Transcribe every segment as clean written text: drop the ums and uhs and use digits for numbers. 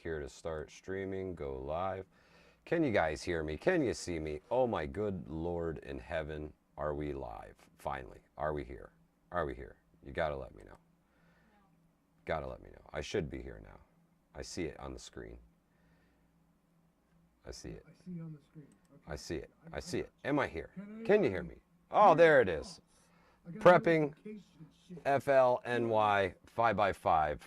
Here to start streaming, go live. Can you guys hear me? Can you see me? Oh my good Lord in heaven, are we live? Finally, are we here? Are we here? You gotta let me know. Gotta let me know. I should be here now. I see it on the screen. I see it. I see you on the screen. Okay. I see it. I see it. Am I here? Can you hear me? Oh, there it is. Prepping FLNY 5x5.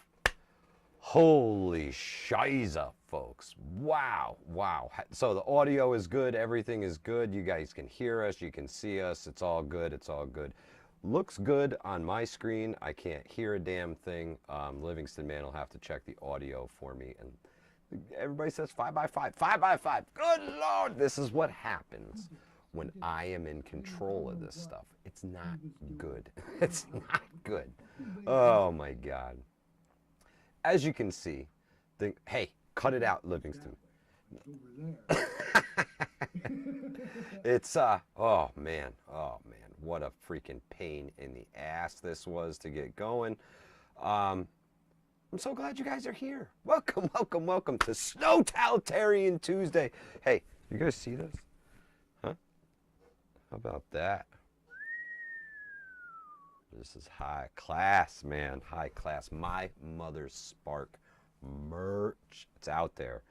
Holy shiza, folks. Wow, wow. So the audio is good, everything is good. You guys can hear us, you can see us. It's all good, it's all good. Looks good on my screen. I can't hear a damn thing. Livingston Man will have to check the audio for me. And everybody says 5x5, 5x5. Good Lord, this is what happens when I am in control of this stuff. It's not good. It's not good. Oh my God. As you can see, hey, cut it out, Livingston. It's, oh man, what a freaking pain in the ass this was to get going. I'm so glad you guys are here. Welcome, welcome, welcome to SNOWtaltarian Tuesday. Hey, you guys see this? Huh? How about that? This is high class, man. High class. My mother's Spark merch. It's out there.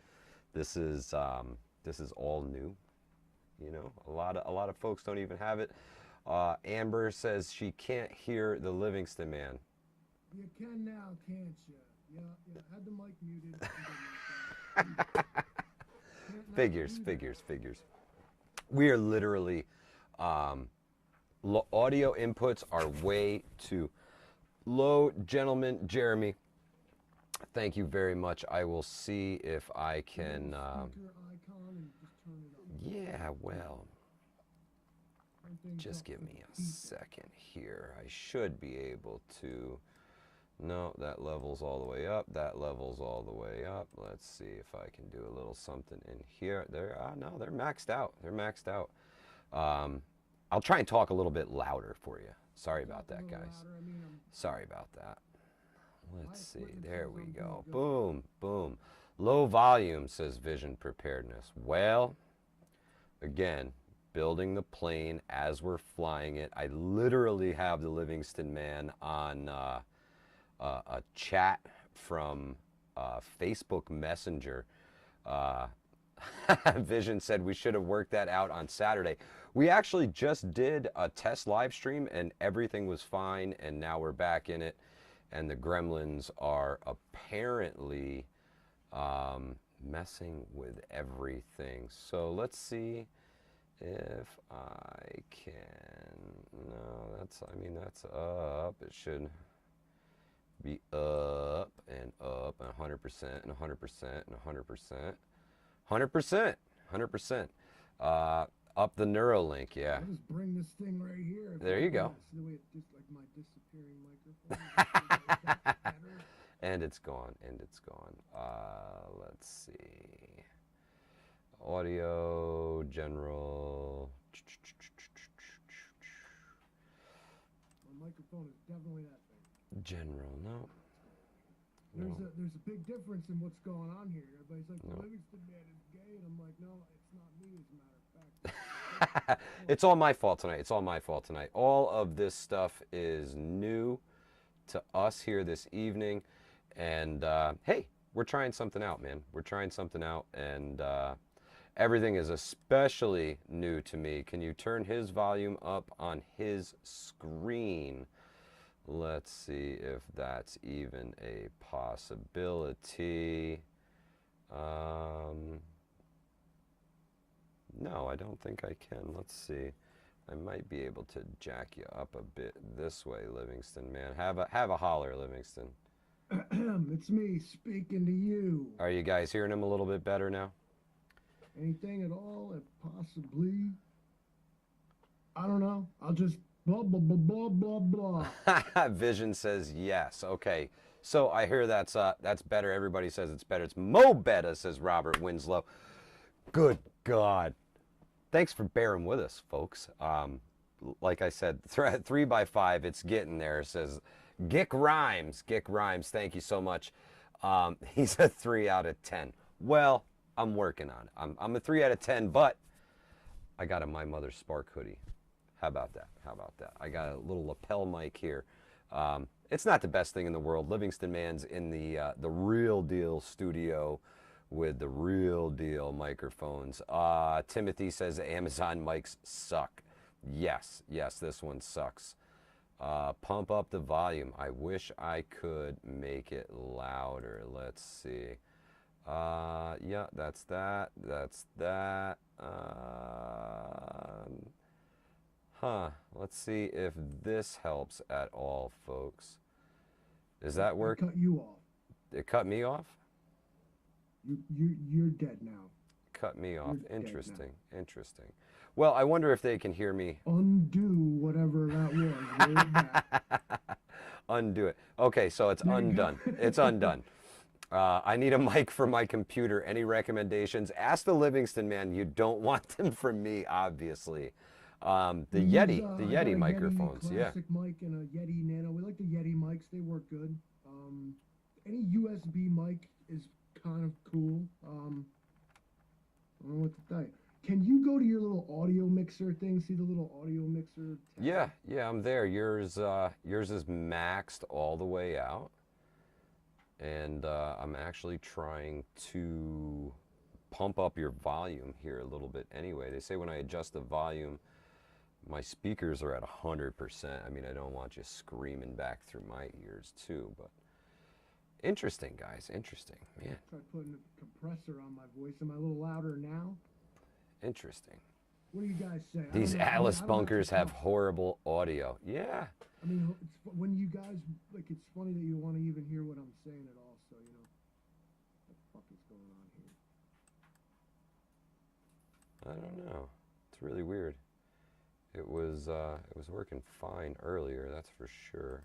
This is all new. You know, a lot of folks don't even have it. Amber says she can't hear the Livingston Man. You can now, can't you? Yeah. Had the mic muted. Figures. We are literally. Audio inputs are way too low. Gentlemen, Jeremy, thank you very much. I will see if I can, yeah, well, just give me a second here. I should be able to, no, that level's all the way up. That level's all the way up. Let's see if I can do a little something in here. No, they're maxed out. They're maxed out. I'll try and talk a little bit louder for you. Sorry about that, guys. Sorry about that. Let's see. There we go. Boom, boom. Low volume, says Vision Preparedness. Well, again, building the plane as we're flying it. I literally have the Livingston Man on a chat from Facebook Messenger. Vision said we should have worked that out on Saturday. We actually just did a test live stream and everything was fine, and now we're back in it, and the gremlins are apparently messing with everything. So let's see if I can. No, that's up. It should be up and 100% and 100% and 100%. 100%. Up the Neuralink, yeah. I'll just bring this thing right here. There you go. The way it just like my disappearing microphone. And it's gone. Let's see. Audio, general. My microphone is definitely that thing. General, no. There's a big difference in what's going on here. Everybody's like, the Livingston Man is gay, and I'm like, no, it's not me, as a matter of fact. It's all my fault tonight. It's all my fault tonight. All of this stuff is new to us here this evening, and hey, we're trying something out, man. We're trying something out, and everything is especially new to me. Can you turn his volume up on his screen? Let's see if that's even a possibility. No, I don't think I can. Let's see. I might be able to jack you up a bit this way, Livingston Man. Have a holler, Livingston. It's me speaking to you. Are you guys hearing him a little bit better now? Anything at all, if possibly. I don't know. I'll just blah, blah, blah, blah, blah, blah. Vision says yes. Okay. So I hear that's better. Everybody says it's better. It's Mo better, says Robert Winslow. Good God. Thanks for bearing with us, folks. Like I said, 3x5, it's getting there, says Gick Rhymes. Gick Rhymes, thank you so much. He's a 3 out of 10. Well, I'm working on it. I'm a 3 out of 10, but I got a My Mother's Spark hoodie. How about that? How about that? I got a little lapel mic here. It's not the best thing in the world. Livingston Man's in the real deal studio with the real deal microphones. Timothy says Amazon mics suck. Yes, this one sucks. Pump up the volume. I wish I could make it louder. Let's see. Yeah, that's that. That's that. Let's see if this helps at all, folks. Is that working? Cut you off. It cut me off? You're dead now. Cut me off. Interesting. Interesting. Well, I wonder if they can hear me. Undo whatever that was. Undo it. Okay, so it's undone. It's undone. I need a mic for my computer. Any recommendations? Ask the Livingston Man. You don't want them from me, obviously. The Yeti microphones. Yeti classic mic and a Yeti Nano. We like the Yeti mics. They work good. Any USB mic is kind of cool. I don't know what to tell you. Can you go to your little audio mixer thing? See the little audio mixer tab? Yeah, I'm there. Yours is maxed all the way out, and I'm actually trying to pump up your volume here a little bit. Anyway, they say when I adjust the volume, my speakers are at 100%. I mean, I don't want you screaming back through my ears too, but interesting, guys. Interesting, man. Try putting a compressor on my voice. Am I a little louder now? Interesting. What do you guys say? These Alice bunkers have horrible audio. Yeah. I mean, it's, when you guys, like, it's funny that you want to even hear what I'm saying at all, so, you know, what the fuck is going on here? I don't know. It's really weird. It was working fine earlier, that's for sure.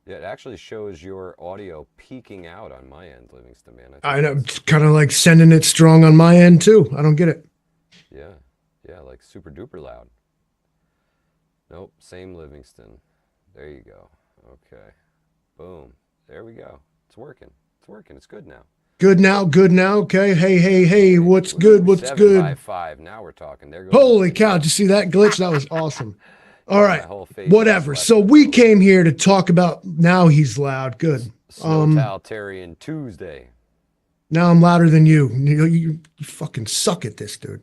Yeah, it actually shows your audio peaking out on my end, Livingston Man. I know, it's kind of like sending it strong on my end too. I don't get it. Yeah, like super duper loud. Nope, same Livingston. There you go. Okay, boom. There we go. It's working. It's working. It's good now. Good now. Okay. Hey. What's good? 7x5. Now we're talking. There goes. Holy cow! Did you see that glitch? That was awesome. All right, whatever. So we came here to talk about, now he's loud. Good. SNOWtaltarian Tuesday. Now I'm louder than you. You fucking suck at this, dude.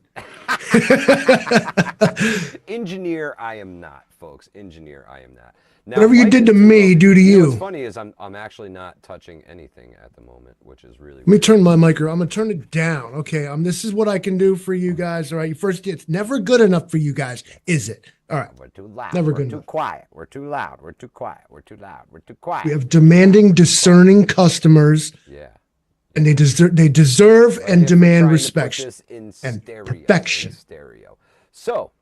Engineer, I am not, folks. Engineer, I am not. Now, whatever you did to me, do to you. What's funny is I'm actually not touching anything at the moment, which is really Let me turn my micro. I'm going to turn it down. Okay, this is what I can do for you guys. All right, first, it's never good enough for you guys, is it? All right. We're too loud. Never we're good too enough. Quiet. We're too loud. We're too quiet. We're too loud. We're too quiet. We have demanding, discerning customers. Yeah. And they deserve and demand respect and perfection. Stereo. So,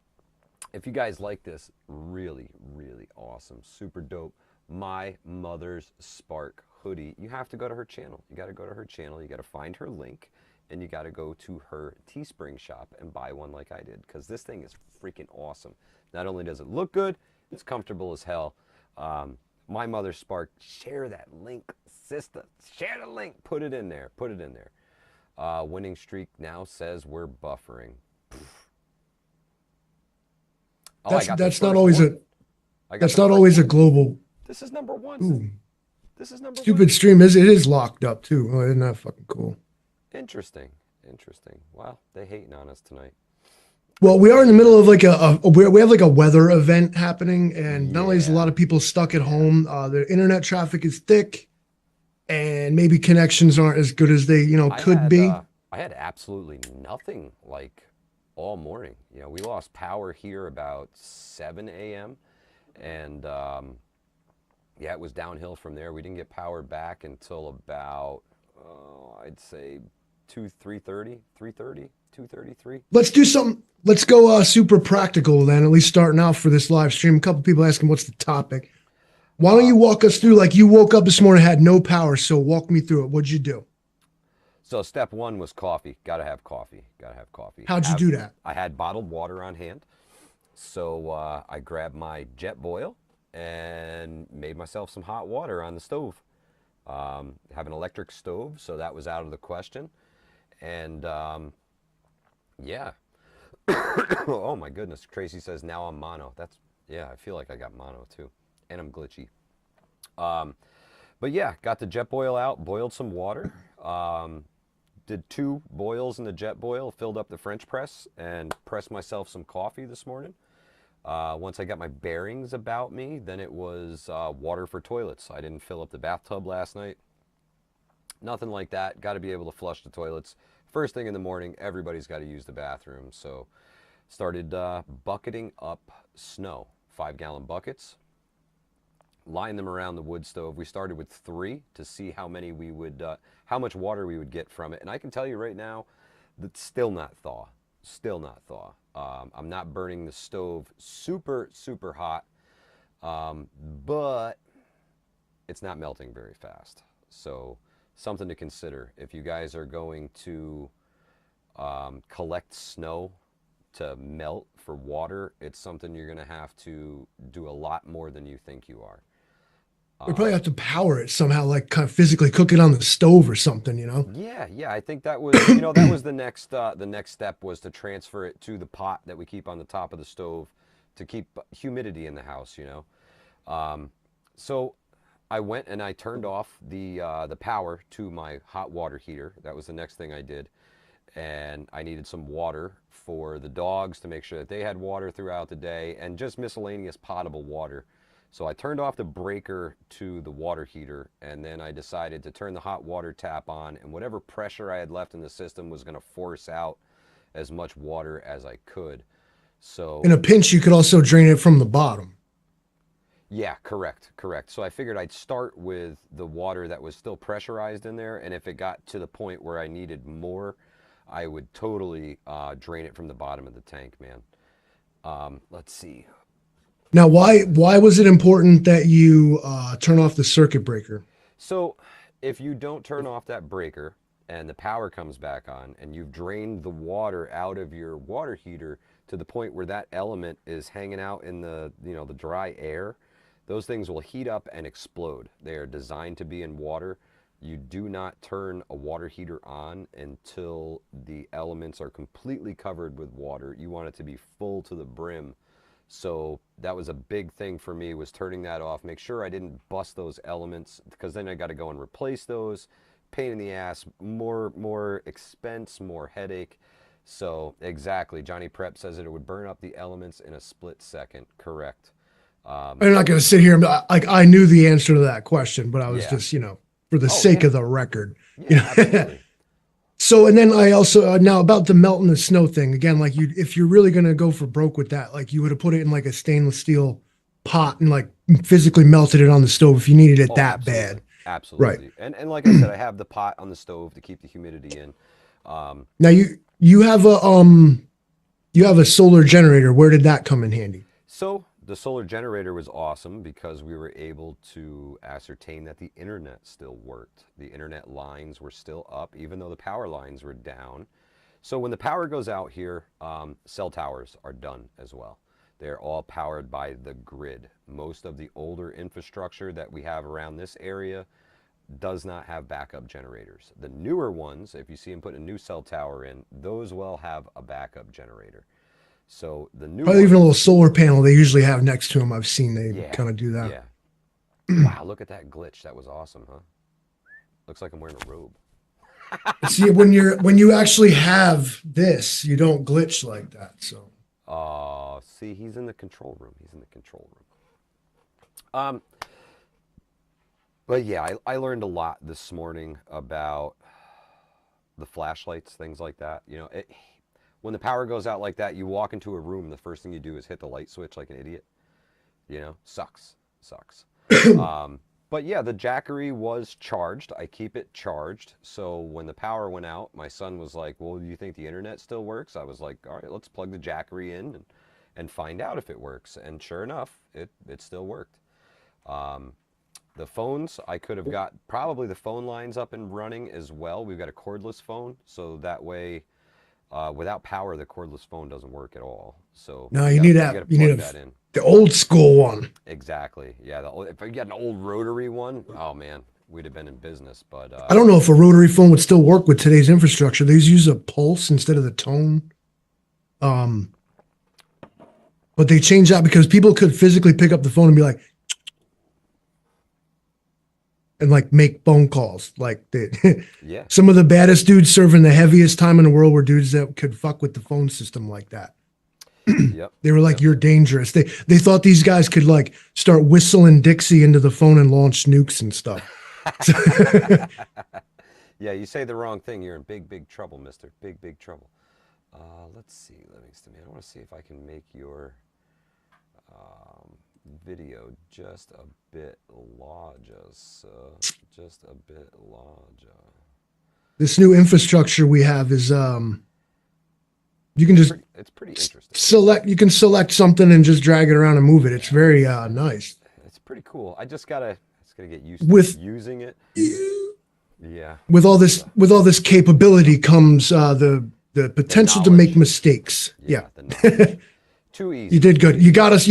if you guys like this, really, really awesome, super dope, My Mother's Spark hoodie, you have to go to her channel. You got to go to her channel. You got to find her link, and you got to go to her Teespring shop and buy one like I did, because this thing is freaking awesome. Not only does it look good, it's comfortable as hell. My Mother's Spark, share that link, sister. Share the link. Put it in there. Put it in there. Winning streak now says we're buffering. Oh, that's not always a global. This is number one. Ooh. This is number Stupid one. stream is locked up too. Oh, isn't that fucking cool? Interesting. Wow, they hating on us tonight. Well, we are in the middle of like we have like a weather event happening, and not only is a lot of people stuck at home, the internet traffic is thick, and maybe connections aren't as good as they could be. I had absolutely nothing like all morning. We lost power here about 7 a.m. and yeah, it was downhill from there. We didn't get power back until about I'd say 2:33. Let's do something. Let's go super practical then, at least starting out for this live stream. A couple people asking what's the topic. Why don't you walk us through, like, you woke up this morning, had no power, so walk me through it. What'd you do? So step one was coffee. Got to have coffee. Got to have coffee. How'd you do that? I had bottled water on hand. So I grabbed my jet boil and made myself some hot water on the stove. Have an electric stove, so that was out of the question. And yeah. Oh my goodness. Tracy says now I'm mono. That's, yeah, I feel like I got mono too. And I'm glitchy. But yeah, got the jet boil out, boiled some water. Did 2 boils in the jet boil, filled up the French press, and pressed myself some coffee this morning. Once I got my bearings about me, then it was water for toilets. I didn't fill up the bathtub last night. Nothing like that. Got to be able to flush the toilets. First thing in the morning, everybody's got to use the bathroom. So started bucketing up snow, 5-gallon buckets. Line them around the wood stove. We started with 3 to see how many we would, how much water we would get from it. And I can tell you right now, that's still not thaw. Still not thaw. I'm not burning the stove super, super hot, but it's not melting very fast. So something to consider. If you guys are going to collect snow to melt for water, it's something you're going to have to do a lot more than you think you are. We probably have to power it somehow, like kind of physically cook it on the stove or something, you know? Yeah, yeah. I think that was, you know, that was the next step was to transfer it to the pot that we keep on the top of the stove to keep humidity in the house, you know. So I went and I turned off the power to my hot water heater. That was the next thing I did. And I needed some water for the dogs to make sure that they had water throughout the day and just miscellaneous potable water. So I turned off the breaker to the water heater, and then I decided to turn the hot water tap on, and whatever pressure I had left in the system was going to force out as much water as I could. So In a pinch, you could also drain it from the bottom. yeah, correct, correct. So I figured I'd start with the water that was still pressurized in there, and if it got to the point where I needed more, I would totally drain it from the bottom of the tank, man. Let's see. Now, why was it important that you turn off the circuit breaker? So if you don't turn off that breaker and the power comes back on and you've drained the water out of your water heater to the point where that element is hanging out in the, you know, the dry air, those things will heat up and explode. They are designed to be in water. You do not turn a water heater on until the elements are completely covered with water. You want it to be full to the brim. So that was a big thing for me, was turning that off. Make sure I didn't bust those elements, because then I got to go and replace those. Pain in the ass, more expense, more headache. So exactly, Johnny Prep says that it would burn up the elements in a split second. Correct. I'm not going to sit here and like I knew the answer to that question, but I was Yeah. just, you know, for the Oh, sake yeah. of the record. Yeah, You know? absolutely. So, and then I also now about the melt in the snow thing again. Like you, if you're really gonna go for broke with that, like you would have put it in like a stainless steel pot and like physically melted it on the stove if you needed it Oh, that absolutely. bad. Right. Absolutely. And like I said, I have the pot on the stove to keep the humidity in. Now you have a solar generator. Where did that come in handy? So the solar generator was awesome because we were able to ascertain that the internet still worked. The internet lines were still up, even though the power lines were down. So when the power goes out here, cell towers are done as well. They're all powered by the grid. Most of the older infrastructure that we have around this area does not have backup generators. The newer ones, if you see them put a new cell tower in, those will have a backup generator. So the new Probably even a ones, little solar panel they usually have next to them. I've seen they yeah, kind of do that. yeah. Wow, look at that glitch. That was awesome, huh? Looks like I'm wearing a robe. See, when you actually have this, you don't glitch like that. So See, he's in the control room. He's in the control room. But yeah, I learned a lot this morning about the flashlights, things like that. You know, when the power goes out like that, you walk into a room, the first thing you do is hit the light switch like an idiot. You know, sucks. But yeah, the Jackery was charged. I keep it charged. So when the power went out, my son was like, well, do you think the internet still works? I was like, all right, let's plug the Jackery in and find out if it works. And sure enough, it still worked. The phones, I could have got probably the phone lines up and running as well. We've got a cordless phone, so that way, without power, the cordless phone doesn't work at all. So No, you gotta plug that in. the old school one. Exactly. Yeah. If I get an old rotary one, oh man, we'd have been in business. But I don't know if a rotary phone would still work with today's infrastructure. They use a pulse instead of the tone. But they changed that because people could physically pick up the phone and be like, and like make phone calls. Like yeah, some of the baddest dudes serving the heaviest time in the world were dudes that could fuck with the phone system like that. yep. They were like, Yep. you're dangerous. They thought these guys could like start whistling Dixie into the phone and launch nukes and stuff. Yeah, you say the wrong thing, you're in big, big trouble, mister. Big, big trouble. Let's see, Livingston, man. I want to see if I can make your video just a bit larger, sir. Just a bit larger. This new infrastructure we have is you can just it's pretty interesting. select something and just drag it around and move it. It's very nice. It's pretty cool. I just gotta get used to using it. Yeah. With all this capability comes the potential to make mistakes. Yeah. Too easy. You did good. You got us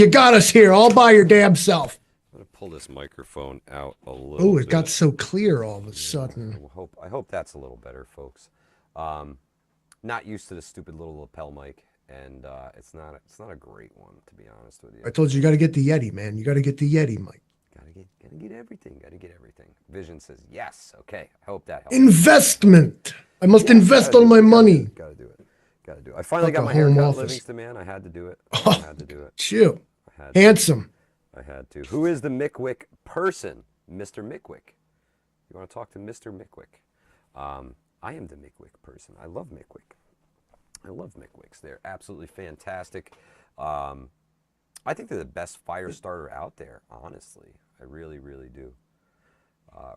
here all by your damn self. I'm gonna pull this microphone out a little. Oh, it got so clear all of a sudden. I hope that's a little better, folks. Not used to the stupid little lapel mic, and it's not a great one, to be honest with you. I told you got to get the Yeti, man. You got to get the Yeti mic. Gotta get everything. Gotta get everything. Vision says yes. Okay, I hope that helps. Investment. I must invest all my money. Gotta do it. I finally got my hair cut, Livingston, man. I had to do it. I had to do it. Shoot. Handsome. I had to. Who is the Mickwick person? Mr. Mickwick. You want to talk to Mr. Mickwick? I am the Mickwick person. I love Mickwick. I love Mickwicks. They're absolutely fantastic. I think they're the best fire starter out there, honestly. I really, really do.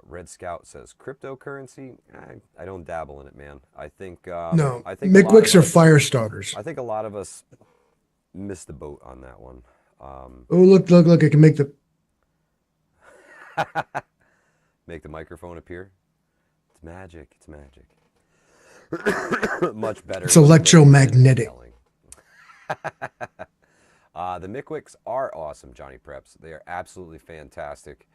Red Scout says cryptocurrency. I don't dabble in it, man. I think no. I think Mickwicks are fire starters. I think a lot of us missed the boat on that one. Oh, look! I can make the make the microphone appear. It's magic. It's magic. Much better. It's electromagnetic. The Mickwicks are awesome, Johnny Preps. They are absolutely fantastic.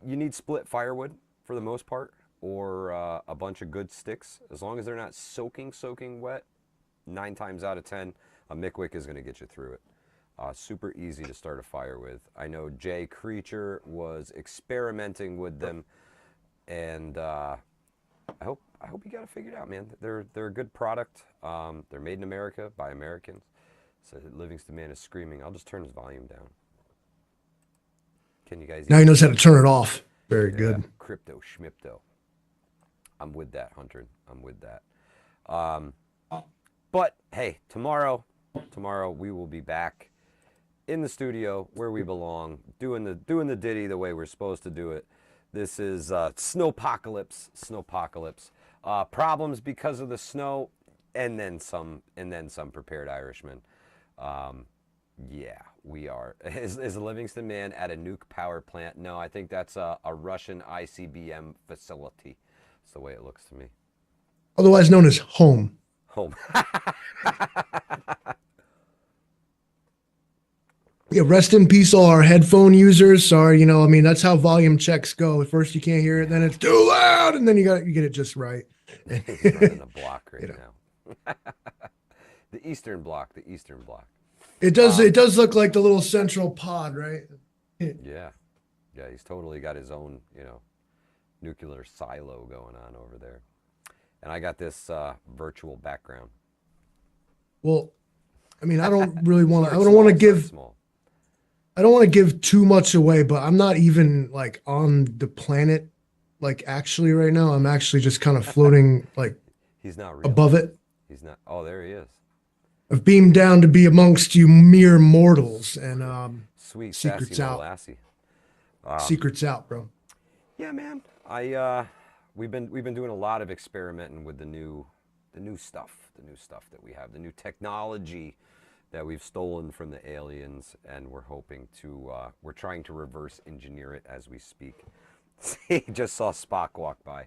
You need split firewood for the most part, or a bunch of good sticks. As long as they're not soaking wet, 9 times out of 10, a Mickwick is going to get you through it. Super easy to start a fire with. I know Jay Creature was experimenting with them, and I hope you got it figured out, man. They're a good product. They're made in America by Americans. So Livingston Man is screaming. I'll just turn his volume down. Can you guys? Now he knows how to turn it off. Very good. Crypto schmipto. I'm with that, Hunter. I'm with that. But hey, tomorrow we will be back in the studio where we belong, doing the ditty the way we're supposed to do it. This is snowpocalypse. Problems because of the snow, and then some prepared Irishmen. Yeah, we are. Is Livingston Man at a nuke power plant? No, I think that's a Russian ICBM facility. That's the way it looks to me. Otherwise known as home. Home. Yeah, rest in peace, all our headphone users. Sorry, that's how volume checks go. At first you can't hear it, then it's too loud, and then you get it just right. He's running the block right now. The Eastern Bloc. It does look like the little central pod, right? Yeah, he's totally got his own, nuclear silo going on over there. And I got this virtual background. Well, I don't really want to. I don't want to give too much away, but I'm not even like on the planet, like actually right now. I'm actually just kind of floating like he's not real. Above it. He's not. Oh, there he is. I've beamed down to be amongst you mere mortals, and sweet secrets out. Lassie. Secrets out, bro. Yeah, man. We've been doing a lot of experimenting with the new stuff that we have, the new technology that we've stolen from the aliens, and we're hoping to, we're trying to reverse engineer it as we speak. Just saw Spock walk by.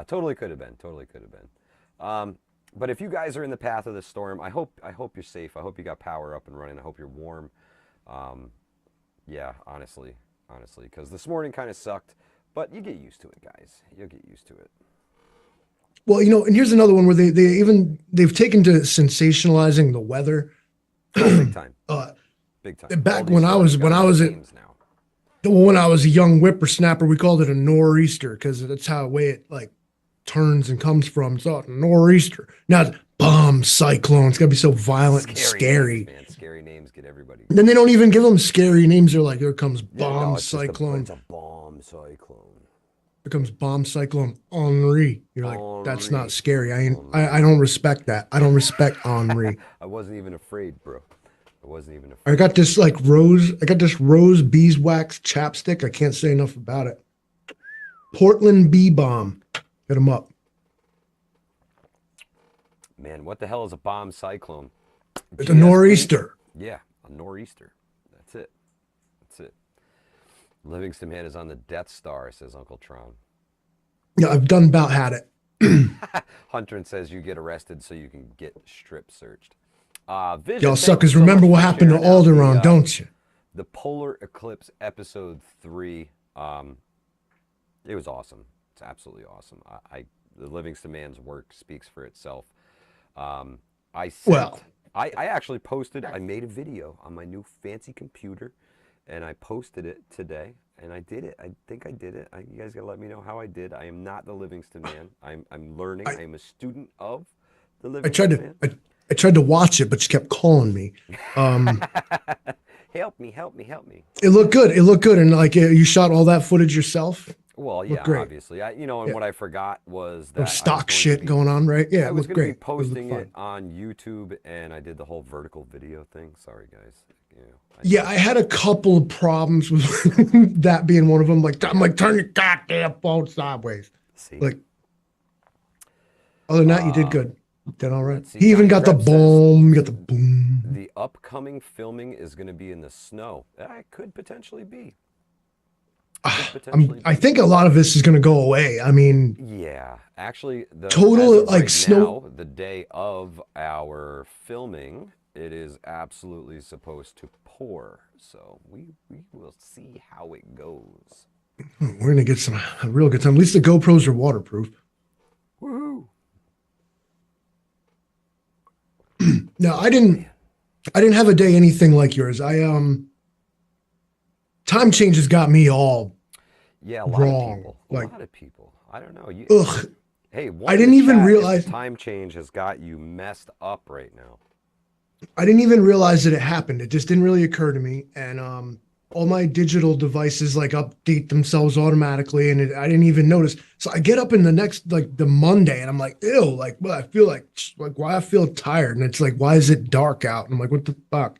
Totally could have been. Totally could have been. But if you guys are in the path of the storm, I hope you're safe. I hope you got power up and running. I hope you're warm. Yeah, honestly, because this morning kind of sucked, but you get used to it, guys. You'll get used to it. Well, and here's another one where they've taken to sensationalizing the weather. Oh, big time. Big time. Back when I was a young whippersnapper, we called it a nor'easter because that's how the way it like turns and comes from. It's all nor'easter. Now it's bomb cyclone. It's gotta be so violent and scary. Names, man. Scary names get everybody. And then they don't even give them scary names. They're like, here comes bomb cyclone. It's a bomb cyclone. Here comes bomb cyclone Henri. You're like, that's not scary. I don't respect that. I don't respect Henri. I wasn't even afraid, bro. I wasn't even afraid. I got this rose beeswax chapstick. I can't say enough about it. Portland bee balm. Hit them up. Man, what the hell is a bomb cyclone? It's a nor'easter. Yeah, a nor'easter. That's it. Livingston Man is on the Death Star, says Uncle Tron. Yeah, I've done about had it. Hunter says you get arrested so you can get strip searched. Y'all suckers remember what happened to Alderaan, don't you? The Polar Eclipse episode 3. It was awesome. It's absolutely awesome. The Livingston Man's work speaks for itself. I actually posted, I made a video on my new fancy computer, and I posted it today, and I did it. I think I did it. You guys gotta let me know how I did. I am not the Livingston Man. I'm learning. I am a student of the Livingston Man. I tried to watch it, but you kept calling me. Help me. It looked good. And like you shot all that footage yourself. Well, yeah, obviously. And what I forgot was that stock shit going on, right? Yeah, I was going to be posting it on YouTube, and I did the whole vertical video thing. Sorry, guys. I had a couple of problems with that being one of them. Like, I'm like, turn your goddamn phone sideways. See? Like, other than that, you did good. Did all right. See, he even got the boom. You got the boom. The upcoming filming is going to be in the snow. It could potentially be. I think a lot of this is going to go away. I mean, yeah, actually, snow. The day of our filming, it is absolutely supposed to pour. So we will see how it goes. We're gonna get a real good time. At least the GoPros are waterproof. Woohoo! No, I didn't have a day anything like yours. Time changes got me all wrong. A lot of people. I don't know. Hey, I didn't even realize time change has got you messed up right now. I didn't even realize that it happened. It just didn't really occur to me. And all my digital devices like update themselves automatically, and I didn't even notice. So I get up in the next the Monday, and I'm like, ew, like, well, I feel like why I feel tired, and it's like, why is it dark out? And I'm like, what the fuck?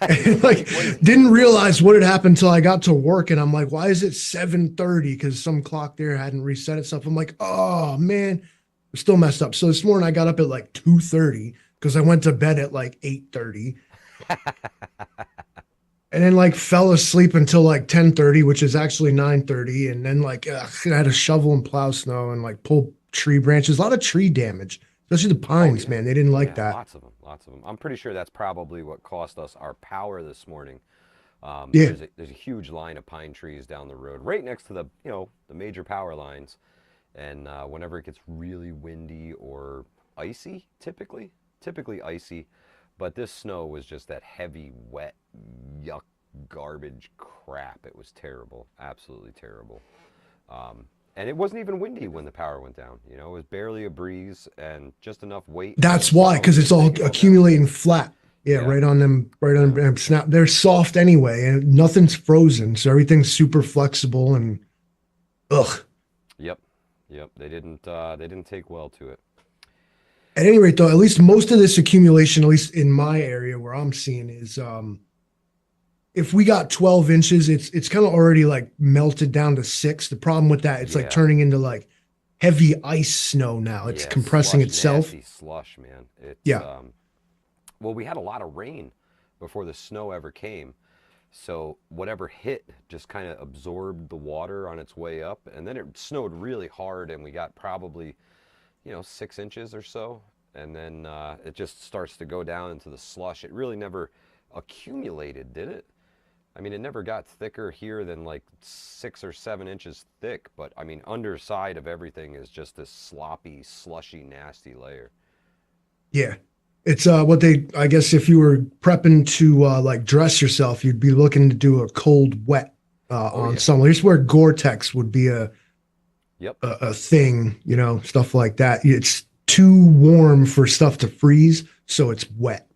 And didn't realize what had happened until I got to work, and I'm like, why is it 7:30? Because some clock there hadn't reset itself. I'm like, oh man, I'm still messed up. So this morning I got up at 2:30 because I went to bed at 8:30. And then fell asleep until 10:30, which is actually 9:30. And then I had to shovel and plow snow and pull tree branches. A lot of tree damage, especially the pines, man. They didn't like that. Lots of them. I'm pretty sure that's probably what cost us our power this morning. There's a huge line of pine trees down the road, right next to the major power lines. And whenever it gets really windy or icy, typically icy. But this snow was just that heavy, wet, yuck, garbage crap. It was terrible, absolutely terrible. And it wasn't even windy when the power went down. It was barely a breeze and just enough weight. That's why, because it's all accumulating flat. Yeah, right on them, snap. They're soft anyway, and nothing's frozen, so everything's super flexible and ugh. Yep. They didn't take well to it. At any rate, though, at least most of this accumulation, at least in my area where I'm seeing, is if we got 12 inches, it's kind of already melted down to 6. The problem with that, it's turning into heavy ice snow now. It's compressing itself. Nasty slush, man. Yeah. Well, we had a lot of rain before the snow ever came. So whatever hit just kind of absorbed the water on its way up, and then it snowed really hard, and we got probably, 6 inches or so, and then it just starts to go down into the slush. It really never accumulated, did it? I mean, it never got thicker here than like 6 or 7 inches thick, but I mean, underside of everything is just this sloppy, slushy, nasty layer. Yeah. It's what they, I guess if you were prepping to like dress yourself, you'd be looking to do a cold wet on yeah. someone. Here's where GoreTex would be Yep. a thing, stuff like that. It's too warm for stuff to freeze, so it's wet.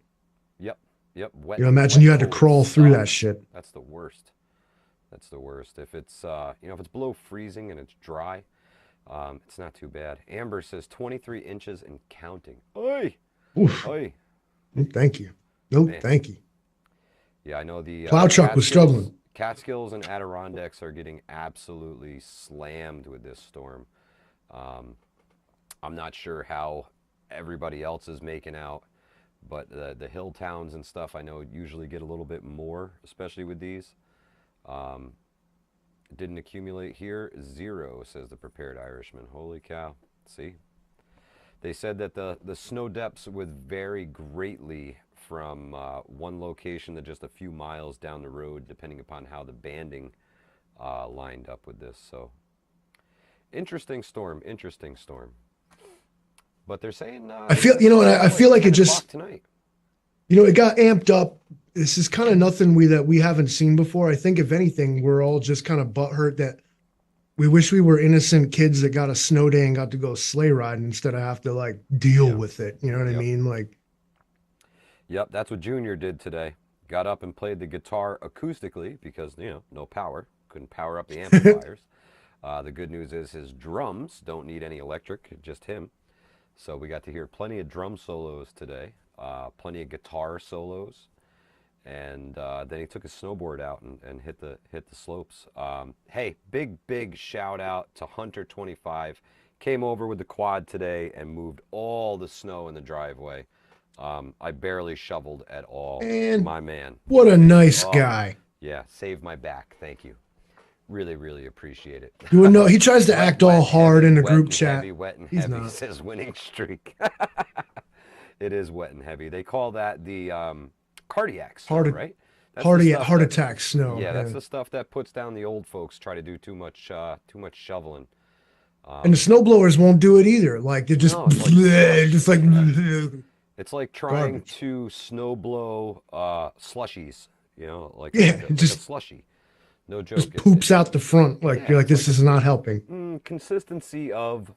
Yep. Wet. Imagine wet, you had to cold crawl through stuff. that shit. That's the worst. That's the worst. If it's if it's below freezing and it's dry, it's not too bad. Amber says 23 inches and counting. Oi! Oof. Oi! Thank you. No, Man. thank you. Yeah, I know the plow truck was struggling. Catskills and Adirondacks are getting absolutely slammed with this storm. I'm not sure how everybody else is making out, but the hill towns and stuff I know usually get a little bit more, especially with these. Didn't accumulate here. 0, says the prepared Irishman. Holy cow. See? They said that the snow depths would vary greatly from one location to just a few miles down the road, depending upon how the banding lined up with this. So, interesting storm. But they're saying I feel, I feel like it just tonight. It got amped up. This is kind of nothing that we haven't seen before. I think if anything, we're all just kind of butthurt that we wish we were innocent kids that got a snow day and got to go sleigh riding instead of have to like deal with it. You know what I mean? Like, yep, that's what Junior did today. Got up and played the guitar acoustically because, no power. Couldn't power up the amplifiers. The good news is his drums don't need any electric, just him. So we got to hear plenty of drum solos today, plenty of guitar solos, and then he took his snowboard out and hit the slopes. Hey, big shout out to Hunter25. Came over with the quad today and moved all the snow in the driveway. I barely shoveled at all. Man, my man. What a nice guy. Yeah, saved my back. Thank you. Really appreciate it. You would know he tries to act all hard in a group chat. Heavy, wet and heavy, says winning streak. It is wet and heavy. They call that the cardiac snow, right? Heart attack snow. Yeah, that's the stuff that puts down the old folks. Try to do too much shoveling. And the snowblowers won't do it either. Like they're just, it's like trying to snowblow slushies. Like a slushy. No joke. Just poops out the front. Like you're like, this is not helping. Consistency of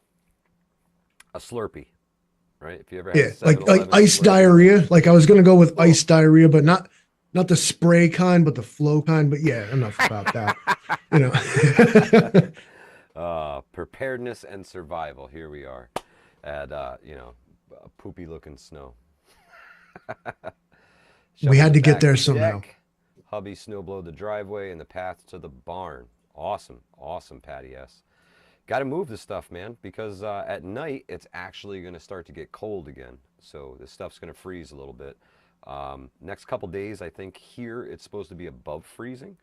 a Slurpee, right? If you ever had like ice diarrhea. Like I was gonna go with ice diarrhea, but not the spray kind, but the flow kind. But yeah, enough about that. Preparedness and survival. Here we are at poopy looking snow. We had to get there somehow. Hubby snowblowed the driveway and the path to the barn. Awesome, Patty S. Got to move this stuff, man, because at night it's actually going to start to get cold again. So this stuff's going to freeze a little bit. Next couple days, I think here it's supposed to be above freezing.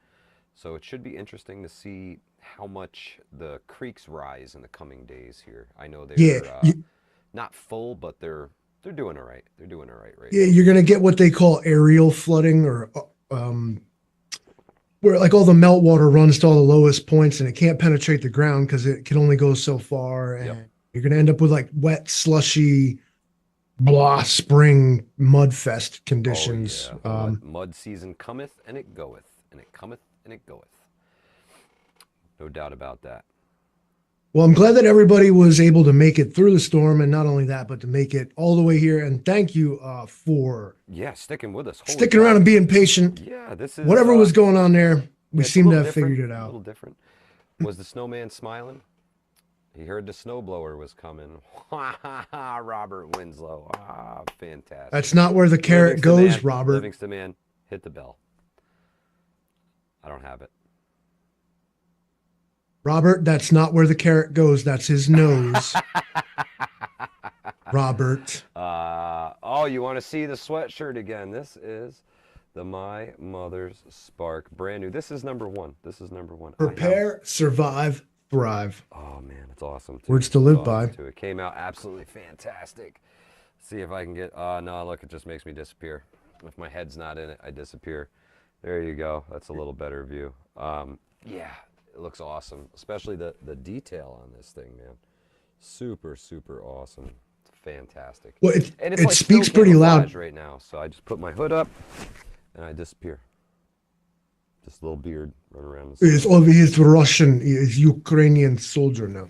So it should be interesting to see how much the creeks rise in the coming days here. I know they're not full, but they're doing all right. They're doing all right right now. You're going to get what they call aerial flooding, or where like all the meltwater runs to all the lowest points and it can't penetrate the ground because it can only go so far. And you're going to end up with like wet, slushy, blah, spring mud fest conditions. Mud season cometh and it goeth, and it cometh and it goeth. No doubt about that. Well, I'm glad that everybody was able to make it through the storm, and not only that, but to make it all the way here. And thank you for sticking with us, sticking around and being patient. Yeah, this is whatever was going on there. We seem to have figured it out. A little different. Was the snowman smiling? He heard the snowblower was coming. Robert Winslow. Fantastic. That's not where the carrot goes, Robert. Livingston man, hit the bell. I don't have it. Robert, that's not where the carrot goes. That's his nose. Robert. You want to see the sweatshirt again? This is The My Mother's Spark, brand new. This is number one. This is number one. Prepare, survive, thrive. Oh man, it's awesome too. Words to It's live awesome by. too. It came out absolutely fantastic. See if I can get. No, look, it just makes me disappear. If my head's not in it, I disappear. There you go. That's a little better view. Yeah, it looks awesome, especially the detail on this thing, man. Super, super awesome. It's fantastic. Well, And it's it like speaks snow pretty loud. camouflage right now. So I just put my hood up and I disappear. Just a little beard run around. He's Russian. He's Ukrainian soldier now.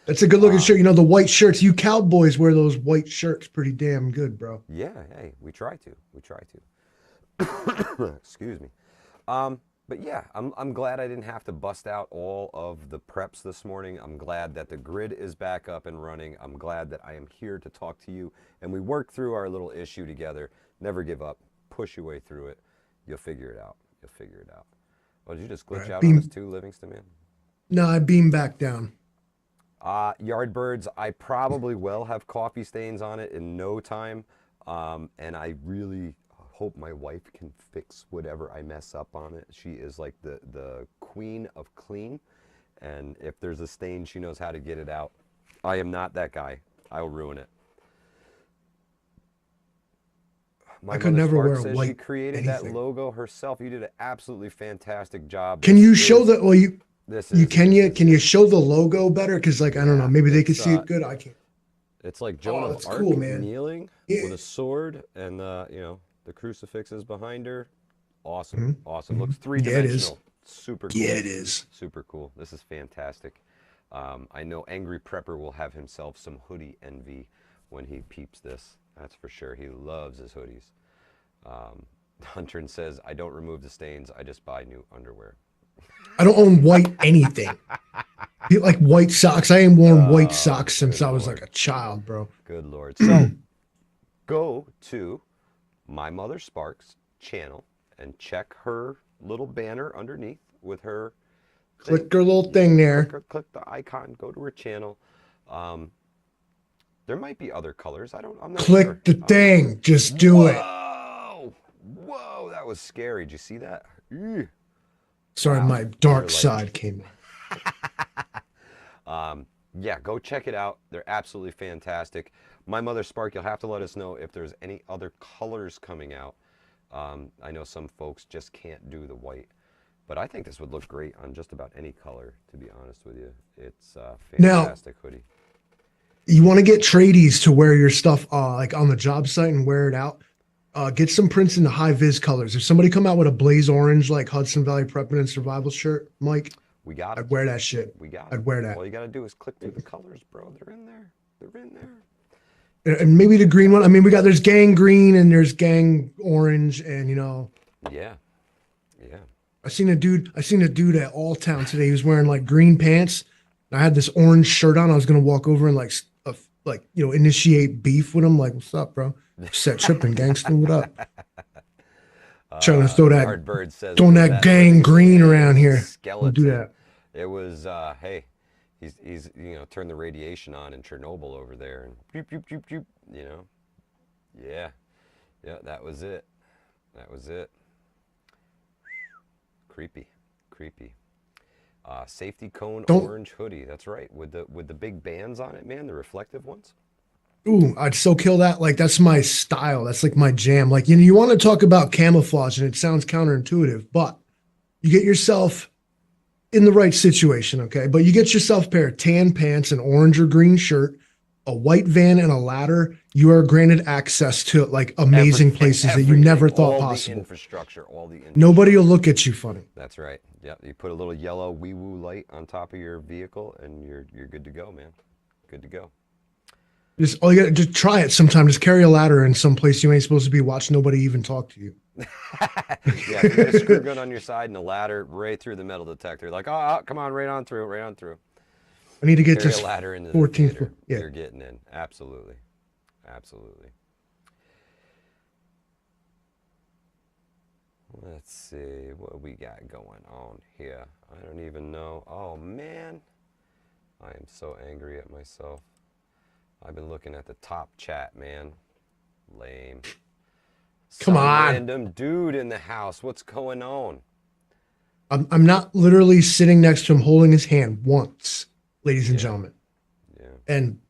That's a good looking shirt. You know, the white shirts. You cowboys wear those white shirts pretty damn good, bro. Yeah, hey, we try to. We try to. Excuse me. But yeah, I'm glad I didn't have to bust out all of the preps this morning. I'm glad that the grid is back up and running. I'm glad that I am here to talk to you and we worked through our little issue together. Never give up. Push your way through it. You'll figure it out. You'll figure it out. Oh, did you just glitch out on us too, Livingston, man? No, I beam back down. Yardbirds, I probably will have coffee stains on it in no time. And I really hope my wife can fix whatever I mess up on it. She is like the queen of clean. And if there's a stain, she knows how to get it out. I am not that guy. I'll ruin it. My I could never Spark wear says white she created anything. that logo herself. You did an absolutely fantastic job. Can you show the? Well, can you it. show the logo better? Because like I don't know, maybe they can see it good. I can't. It's like Joan of that's Arc cool, man. kneeling with a sword, and you know, the crucifix is behind her. Awesome, awesome. Looks three-dimensional. Super cool. Yeah, it is. Super cool. This is fantastic. I know Angry Prepper will have himself some hoodie envy when he peeps this. That's for sure. He loves his hoodies. Hunter says, I don't remove the stains. I just buy new underwear. I don't own white anything. Like white socks. I ain't worn white socks since I was like a child, bro. Good Lord. So go to My Mother Sparks channel and check her little banner underneath with her. Click her little thing there. Click the icon. Go to her channel. There might be other colors. I'm not Click sure. the thing. Just do it. Whoa, that was scary. Did you see that? Ew. Sorry, Wow. my dark side came in. Yeah, go check it out. They're absolutely fantastic. My Mother Spark, you'll have to let us know if there's any other colors coming out. I know some folks just can't do the white, but I think this would look great on just about any color, to be honest with you. It's a fantastic hoodie. You want to get tradies to wear your stuff like on the job site and wear it out. Get some prints in the high vis colors. If somebody come out with a blaze orange like Hudson Valley Prepping and Survival shirt, Mike, we got it. I'd wear that shit. We got it. I'd wear that. All you got to do is click through the colors, bro. They're in there. They're in there. And maybe the green one. I mean, there's gang green and there's gang orange, and you know. Yeah. Yeah. I seen a dude at Alltown today. He was wearing like green pants. I had this orange shirt on. I was gonna walk over and like initiate beef with him. Like, what's up, bro? Set tripping, gangster. What up? Trying to throw that gang green around here. Skeleton. Don't do that. It was hey, he's turned the radiation on in Chernobyl over there and pew, pew, pew, pew, you know. Yeah. That was it. Creepy. Safety cone orange hoodie. That's right. With the big bands on it, man. The reflective ones. Ooh, I'd so kill that. Like, that's my style. That's like my jam. Like, you want to talk about camouflage, and it sounds counterintuitive, but you get yourself in the right situation, okay? But you get yourself a pair of tan pants, an orange or green shirt, a white van, and a ladder. You are granted access to like amazing places that you never thought possible. All the infrastructure. Nobody will look at you funny. That's right. Yeah, you put a little yellow wee-woo light on top of your vehicle, and you're good to go, man. Good to go. Just try it sometime. Just carry a ladder in some place you ain't supposed to be. Watch nobody even talk to you. Yeah, if you get a screw gun on your side and a ladder right through the metal detector, like, oh, come on, right on through. I need to get carry this a ladder into 14th floor. Yeah. You're getting in. Absolutely. Let's see what we got going on here. I don't even know. Oh, man. I am so angry at myself. I've been looking at the top chat, man. Lame. Come Some on. random dude in the house. What's going on? I'm not literally sitting next to him holding his hand once, ladies and Yeah. gentlemen. Yeah. And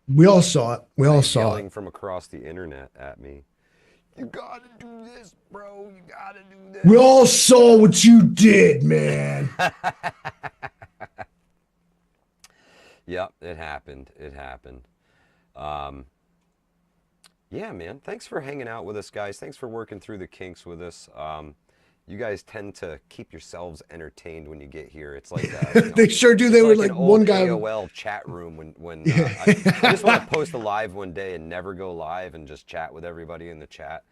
we all saw it. We all He's saw yelling it. from across the internet at me. You gotta do this, bro. You gotta do this. We all saw what you did, man. Yep, it happened. It happened. Yeah, man. Thanks for hanging out with us, guys. Thanks for working through the kinks with us. You guys tend to keep yourselves entertained when you get here. It's like They sure do. They it's were like like an one old guy. AOL chat room when Yeah. I just want to post a live one day and never go live and just chat with everybody in the chat.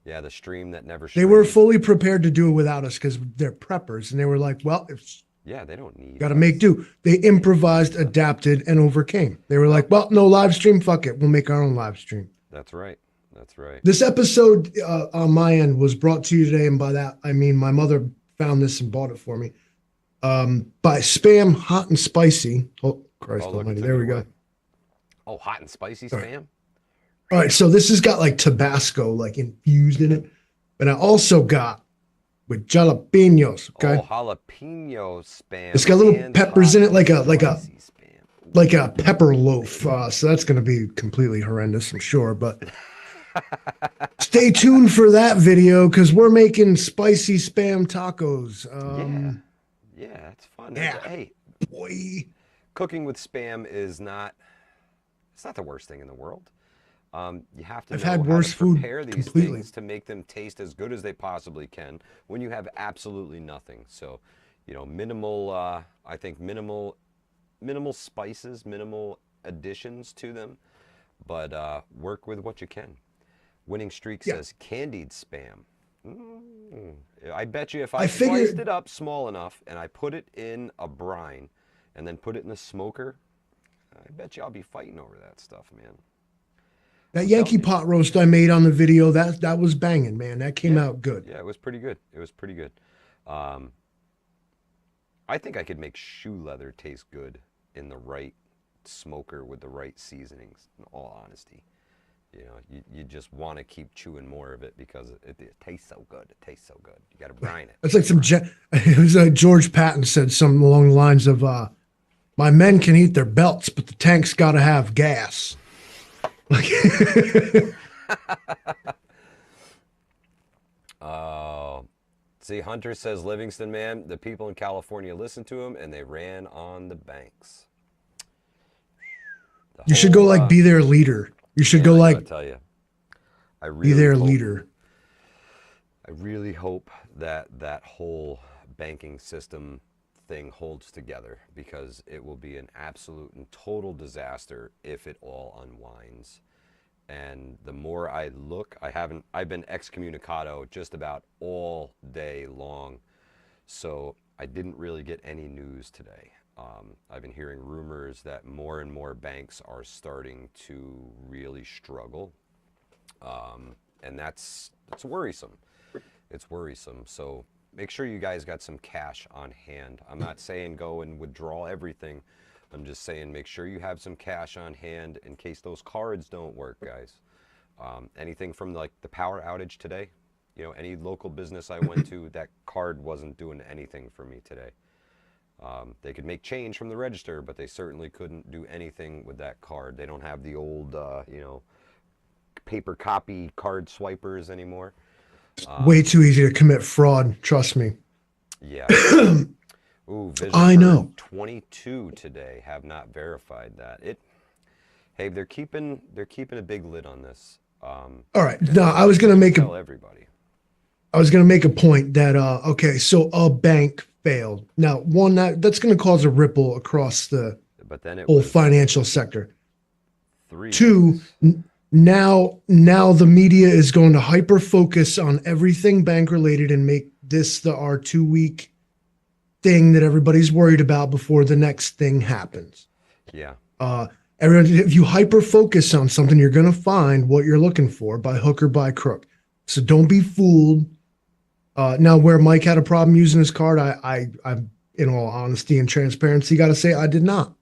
Yeah, the stream that never They were streams. fully prepared to do it without us because they're preppers, and they were like, "Well, it's Yeah, they don't need got to us. make do." They improvised, adapted, and overcame. They were like, "Well, no live stream. Fuck it. We'll make our own live stream." That's right. That's right. This episode on my end was brought to you today, and by that I mean my mother found this and bought it for me. By Spam Hot and Spicy. Oh Christ Oh, look, Almighty! it's a There new we go. one. Oh, hot and spicy All right. spam. All right, so this has got like Tabasco like infused in it, but I also got with jalapenos. Okay, Oh, jalapeno spam. it's got little and peppers in hot it, like and a spicy spam. like a pepper loaf. So that's going to be completely horrendous, I'm sure. But stay tuned for that video because we're making spicy spam tacos. Yeah, it's fun. Yeah. Hey, Boy. cooking with spam is not. It's not the worst thing in the world. You have to I've know had how worse to food prepare these completely. things to make them taste as good as they possibly can when you have absolutely nothing. So, minimal. I think minimal spices, minimal additions to them, but work with what you can. Winning Streak says candied spam. I bet you if I sliced it up small enough and I put it in a brine and then put it in the smoker, I bet you I'll be fighting over that stuff, man. That Yankee pot roast I made on the video, that was banging, man. That came out good. Yeah, it was pretty good. It was pretty good. I think I could make shoe leather taste good in the right smoker with the right seasonings, in all honesty. You just want to keep chewing more of it because it tastes so good. It tastes so good. You got to brine it. It's like it was like George Patton said something along the lines of, my men can eat their belts, but the tank's got to have gas. Oh, see, Hunter says, Livingston, man, the people in California listened to him and they ran on the banks. You should go like be their leader. You should go like tell you, be their leader. I really hope that that whole banking system thing holds together because it will be an absolute and total disaster if it all unwinds. And the more I look, I've been excommunicado just about all day long. So I didn't really get any news today. I've been hearing rumors that more and more banks are starting to really struggle. And that's worrisome. It's worrisome. So make sure you guys got some cash on hand. I'm not saying go and withdraw everything. I'm just saying make sure you have some cash on hand in case those cards don't work, guys. Anything from like the power outage today, any local business I went to, that card wasn't doing anything for me today. They could make change from the register, but they certainly couldn't do anything with that card. They don't have the old, paper copy card swipers anymore. Way too easy to commit fraud. Trust me. Yeah. Ooh, I know. 22 today have not verified that. Hey, they're keeping a big lid on this. All right. No, I was gonna make everybody. I was gonna make a point that okay, so a bank failed. Now, one that's gonna cause a ripple across the whole financial sector. 3. Two, now the media is going to hyper focus on everything bank related and make this our 2-week thing that everybody's worried about before the next thing happens. Yeah. Everyone, if you hyper focus on something, you're going to find what you're looking for by hook or by crook. So don't be fooled. Now, where Mike had a problem using his card, I in all honesty and transparency, got to say I did not.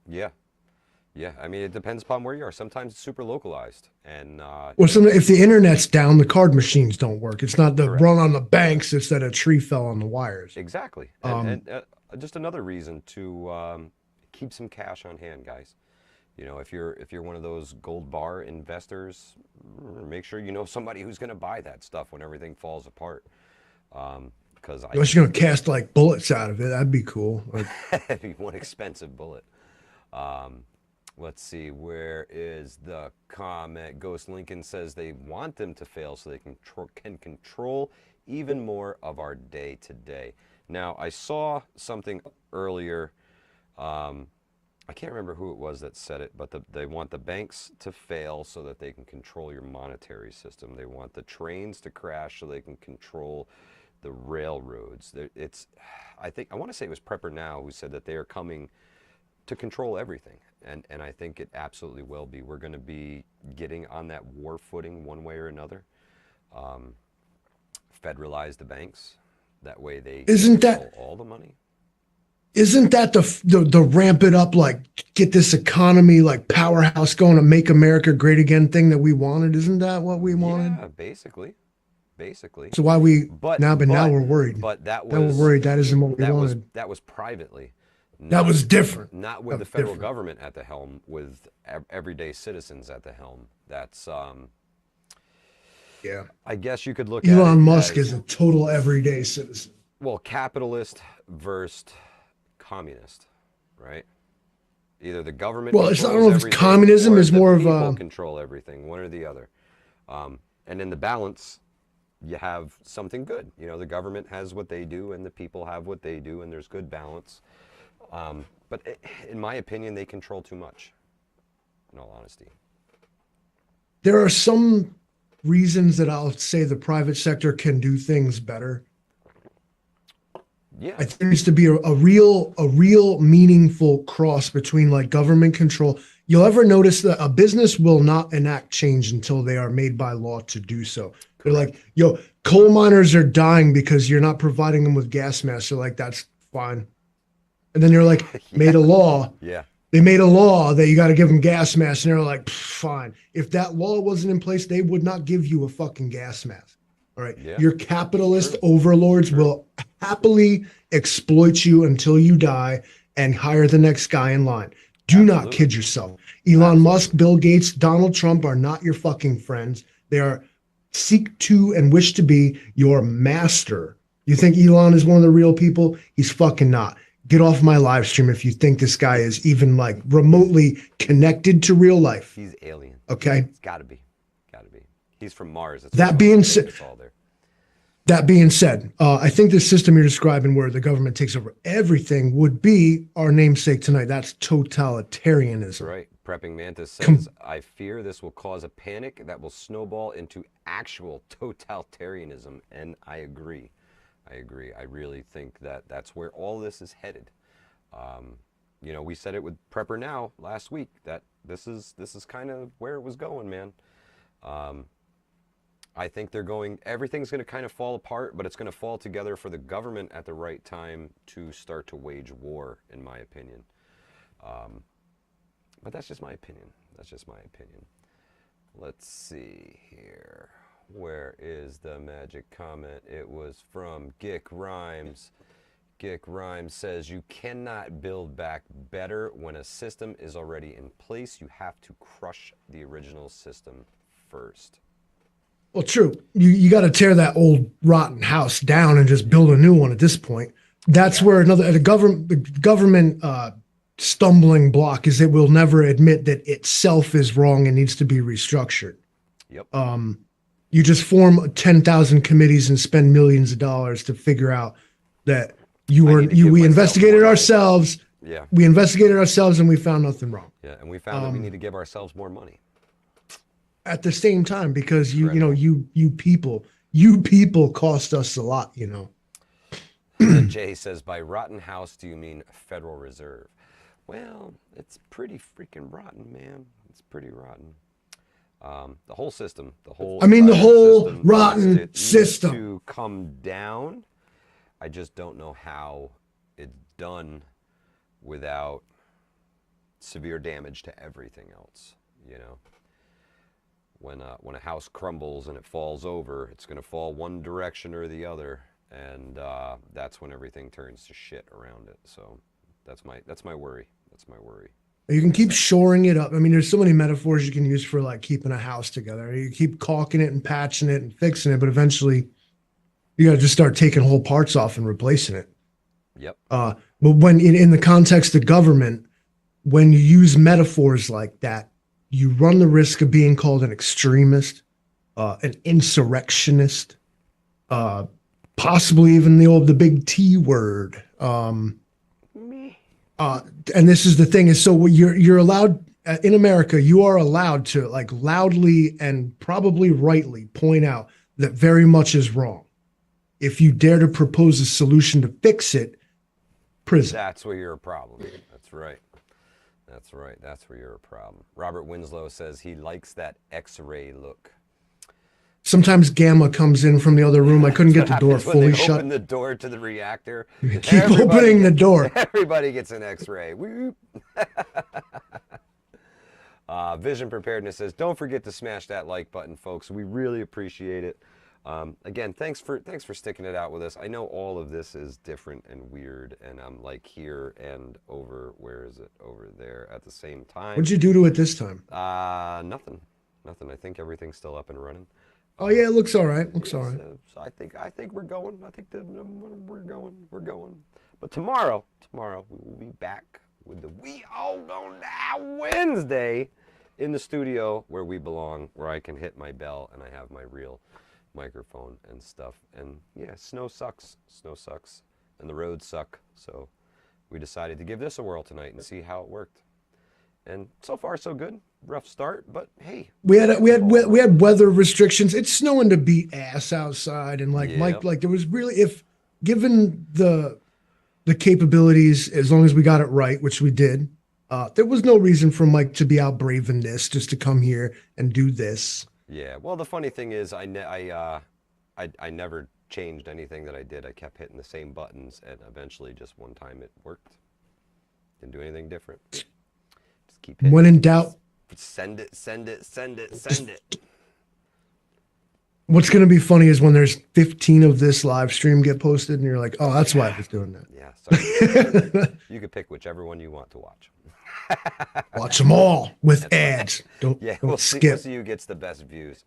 Yeah. Yeah, I mean, it depends upon where you are. Sometimes it's super localized, and Or some, if the internet's down, the card machines don't work. It's not the correct. run on the banks. It's that a tree fell on the wires. Exactly, Um, and just another reason to keep some cash on hand, guys. You know, if you're one of those gold bar investors, make sure you know somebody who's going to buy that stuff when everything falls apart. Because I unless just you're gonna cast like bullets out of it, that'd be cool. Like, that'd be one expensive bullet. Um, let's see, where is the comment? Ghost Lincoln says they want them to fail so they can control even more of our day to day. Now, I saw something earlier. I can't remember who it was that said it, but they want the banks to fail so that they can control your monetary system. They want the trains to crash so they can control the railroads. I want to say it was Prepper Now who said that they are coming to control everything. And I think it absolutely will be. We're going to be getting on that war footing one way or another. Federalize the banks. That way they isn't control that all the money. isn't that the ramp it up, like get this economy like powerhouse going to make America great again thing that we wanted? Isn't that what we wanted? Yeah, basically. So why we But now but we're worried. but that Now we're was worried that isn't what we that was wanted. that was privately, That not was different. not That with the was federal different. government at the helm, with everyday citizens at the helm. That's Yeah. I guess you could look at it Elon Musk as, is a total everyday citizen. well, capitalist versus communist, right? Either the government Well, it's I don't controls know if it's everything communism or is the more of people a control everything, one or the other. And in the balance, you have something good. You know, the government has what they do and the people have what they do, and there's good balance. But in my opinion, they control too much, in all honesty. there are some reasons that I'll say the private sector can do things better. Yeah, I think there needs to be a real meaningful cross between like government control. You'll ever notice that a business will not enact change until they are made by law to do so. They're correct. like, yo, coal miners are dying because you're not providing them with gas masks. They're like, that's fine. And then you're like, Yeah, made a law. yeah, They made a law that you got to give them gas masks. And they're like, fine. If that law wasn't in place, they would not give you a fucking gas mask. All right. yeah. Your It's capitalist true. overlords True. will happily exploit you until you die and hire the next guy in line. Do not Absolutely. kid yourself. Elon Musk, Absolutely. Bill Gates, Donald Trump are not your fucking friends. They are seek to and wish to be your master. You think Elon is one of the real people? He's fucking not. Get off my live stream if you think this guy is even like remotely connected to real life. He's alien. Okay. It's got to be. Got to be. He's from Mars. That's That what being wants to said, take us all there. That being said, I think the system you're describing where the government takes over everything would be our namesake tonight. That's totalitarianism. That's right. Prepping Mantis says, Com- I fear this will cause a panic that will snowball into actual totalitarianism. And I agree. I agree. I really think that that's where all this is headed. You know, we said it with Prepper Now last week that this is kind of where it was going, man. I think everything's going to kind of fall apart, but it's going to fall together for the government at the right time to start to wage war, in my opinion. But that's just my opinion. That's just my opinion. Let's see here. Where is the magic comment? It was from Gick Rhymes. Gick Rhymes says, you cannot build back better when a system is already in place. You have to crush the original system first. Well, true. You got to tear that old rotten house down and just build a new one at this point. That's where the government stumbling block is it will never admit that itself is wrong and needs to be restructured. Yep. You just form 10,000 committees and spend millions of dollars to figure out that we investigated ourselves. Yeah. We investigated ourselves and we found nothing wrong. Yeah, and we found that we need to give ourselves more money. At the same time, because you people cost us a lot, you know. Jay says, by rotten house, do you mean Federal Reserve? Well, it's pretty freaking rotten, man. It's pretty rotten. The whole system, the whole whole rotten needs system to come down. I just don't know how it's done without severe damage to everything else. You know, when a house crumbles and it falls over, it's going to fall one direction or the other, and that's when everything turns to shit around it. So that's my worry. That's my worry. You can keep shoring it up. I mean, there's so many metaphors you can use for like keeping a house together. You keep caulking it and patching it and fixing it, but eventually you got to just start taking whole parts off and replacing it. Yep. But when in the context of government, when you use metaphors like that, you run the risk of being called an extremist, an insurrectionist, possibly even the big T word. And this is the thing is, so you're allowed in America, you are allowed to like loudly and probably rightly point out that very much is wrong. If you dare to propose a solution to fix it, prison. That's where you're a problem. That's right. That's right. That's where you're a problem. Robert Winslow says he likes that X-ray look. Sometimes gamma comes in from the other room. I couldn't get the door fully shut. Open the door to the reactor. Keep opening the door. Everybody gets an X-ray. Vision Preparedness says, don't forget to smash that like button, folks. We really appreciate it. Again, thanks for sticking it out with us. I know all of this is different and weird, and I'm like here and over. Where is it? Over there at the same time. What'd you do to it this time? Nothing. I think everything's still up and running. Oh yeah, it looks all right. Looks all right. So I think we're going. I think we're going. But tomorrow we will be back with the We All Go Now Wednesday in the studio where we belong, where I can hit my bell and I have my real microphone and stuff. And yeah, snow sucks, and the roads suck. So we decided to give this a whirl tonight and see how it worked. And so far so good. Rough start, but hey, we had weather restrictions. It's snowing to beat ass outside, and like Mike, like there was really, if given the capabilities, as long as we got it right, which we did, there was no reason for Mike to be out braving this, just to come here and do this. Yeah. Well, the funny thing is, I never changed anything that I did. I kept hitting the same buttons, and eventually, just one time it worked. Didn't do anything different. Just keep hitting. When in doubt, send it. What's going to be funny is when there's 15 of this live stream get posted and you're like, oh, that's why I was doing that. Yeah. Sorry. You can pick whichever one you want to watch. Watch them all with ads. Don't skip. We'll see who gets the best views.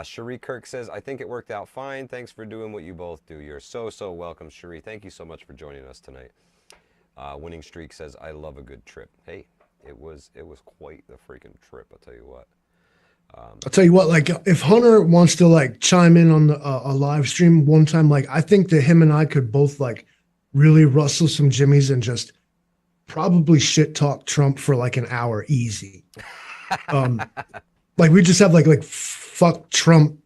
Cherie Kirk says, I think it worked out fine. Thanks for doing what you both do. You're so welcome, Cherie. Thank you so much for joining us tonight. Winning Streak says, I love a good trip. Hey, it was quite the freaking trip, I'll tell you what. I'll tell you what, like if Hunter wants to like chime in on a live stream one time, like I think that him and I could both like really rustle some jimmies and just probably shit talk Trump for like an hour easy. Like we just have like fuck Trump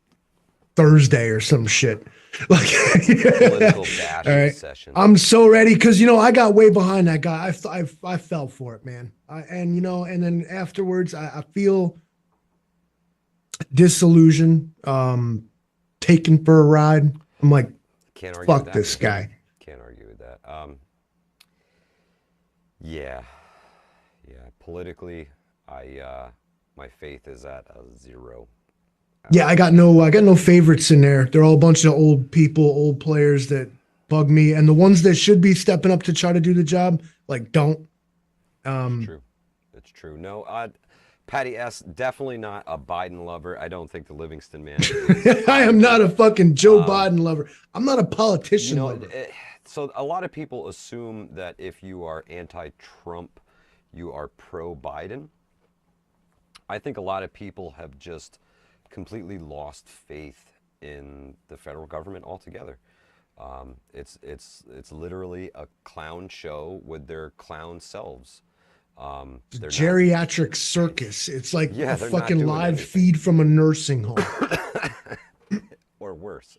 Thursday or some shit. Like political bash right. Session. I'm so ready because I got way behind that guy. I fell for it, man. And then afterwards I feel disillusioned, taken for a ride. I'm like, fuck this guy. Can't argue with that. Yeah. Politically, my faith is at a 0. Yeah, I got no favorites in there. They're all a bunch of old people, old players that bug me, and the ones that should be stepping up to try to do the job, like don't. It's true. No, Patty S, definitely not a Biden lover. I don't think the Livingston man. I am not a fucking Joe Biden lover. I'm not a politician lover. So a lot of people assume that if you are anti-Trump, you are pro-Biden. I think a lot of people have just completely lost faith in the federal government altogether. It's literally a clown show with their clown selves. Geriatric circus. It's like a fucking live feed from a nursing home. or worse.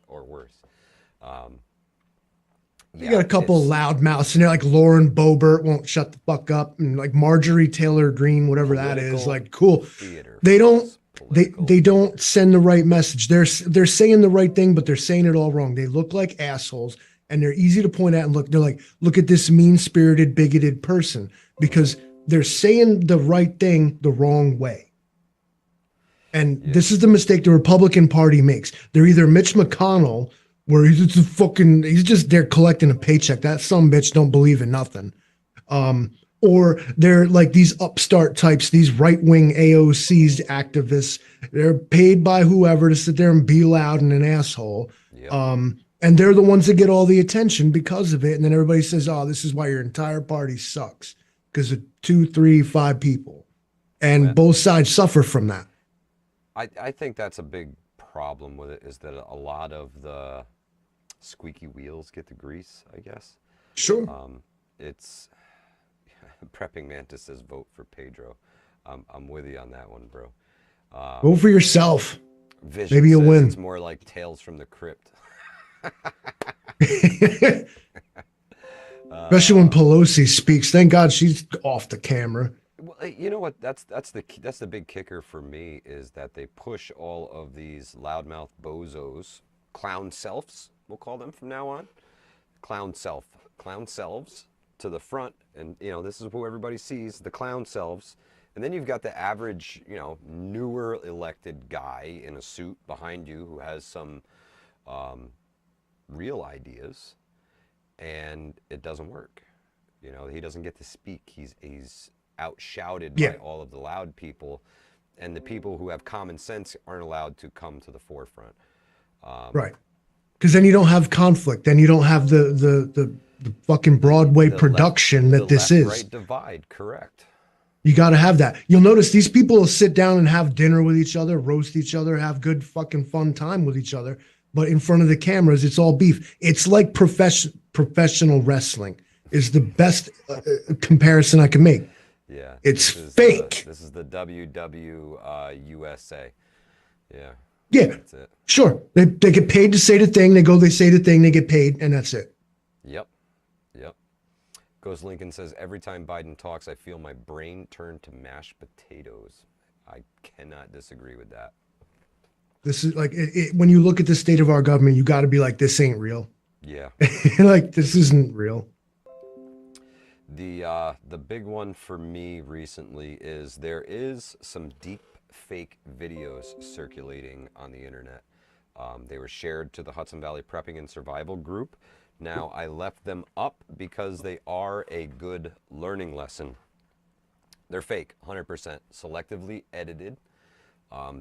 You got a couple of loudmouths and they're like Lauren Boebert won't shut the fuck up, and like Marjorie Taylor Greene, whatever that is. Like, cool. Theater. They don't send the right message. They're saying the right thing, but they're saying it all wrong. They look like assholes, and they're easy to point at and look. They're like, look at this mean-spirited, bigoted person, because they're saying the right thing the wrong way. And Yeah. this is the mistake the Republican Party makes. They're either Mitch McConnell, where he's just there collecting a paycheck. That some bitch don't believe in nothing. Or they're like these upstart types, these right-wing AOCs activists. They're paid by whoever to sit there and be loud and an asshole. Yep. And they're the ones that get all the attention because of it. And then everybody says, oh, this is why your entire party sucks. Because of 2, 3, 5 people. And Well, both sides suffer from that. I think that's a big problem with it, is that a lot of the squeaky wheels get the grease, I guess. Sure. It's Prepping Mantis says vote for Pedro. I'm with you on that one, bro. Vote for yourself. Vision Maybe you'll says win. it's more like Tales from the Crypt. Especially when Pelosi speaks. Thank God she's off the camera. Well, you know what? That's the big kicker for me, is that they push all of these loudmouth bozos, clown selves, we'll call them from now on, clown selves to the front, and this is who everybody sees, the clown selves, and then you've got the average, newer elected guy in a suit behind you who has some real ideas, and it doesn't work. He doesn't get to speak. He's outshouted by all of the loud people, and the people who have common sense aren't allowed to come to the forefront. Right. Because then you don't have conflict. Then you don't have the fucking Broadway production that this is. Right divide, correct. You got to have that. You'll notice these people will sit down and have dinner with each other, roast each other, have good fucking fun time with each other. But in front of the cameras, it's all beef. It's like professional wrestling is the best comparison I can make. Yeah. It's fake. This is the USA. Yeah. Yeah. That's it. Sure. They get paid to say the thing. They say the thing, they get paid, and that's it. Yep. Ghost Lincoln says, every time Biden talks, I feel my brain turn to mashed potatoes. I cannot disagree with that. This is like, when you look at the state of our government, you got to be like, this ain't real. Yeah. Like, this isn't real. The big one for me recently is there is some deep fake videos circulating on the internet. They were shared to the Hudson Valley Prepping and Survival group. Now, I left them up because they are a good learning lesson. They're fake, 100%, selectively edited.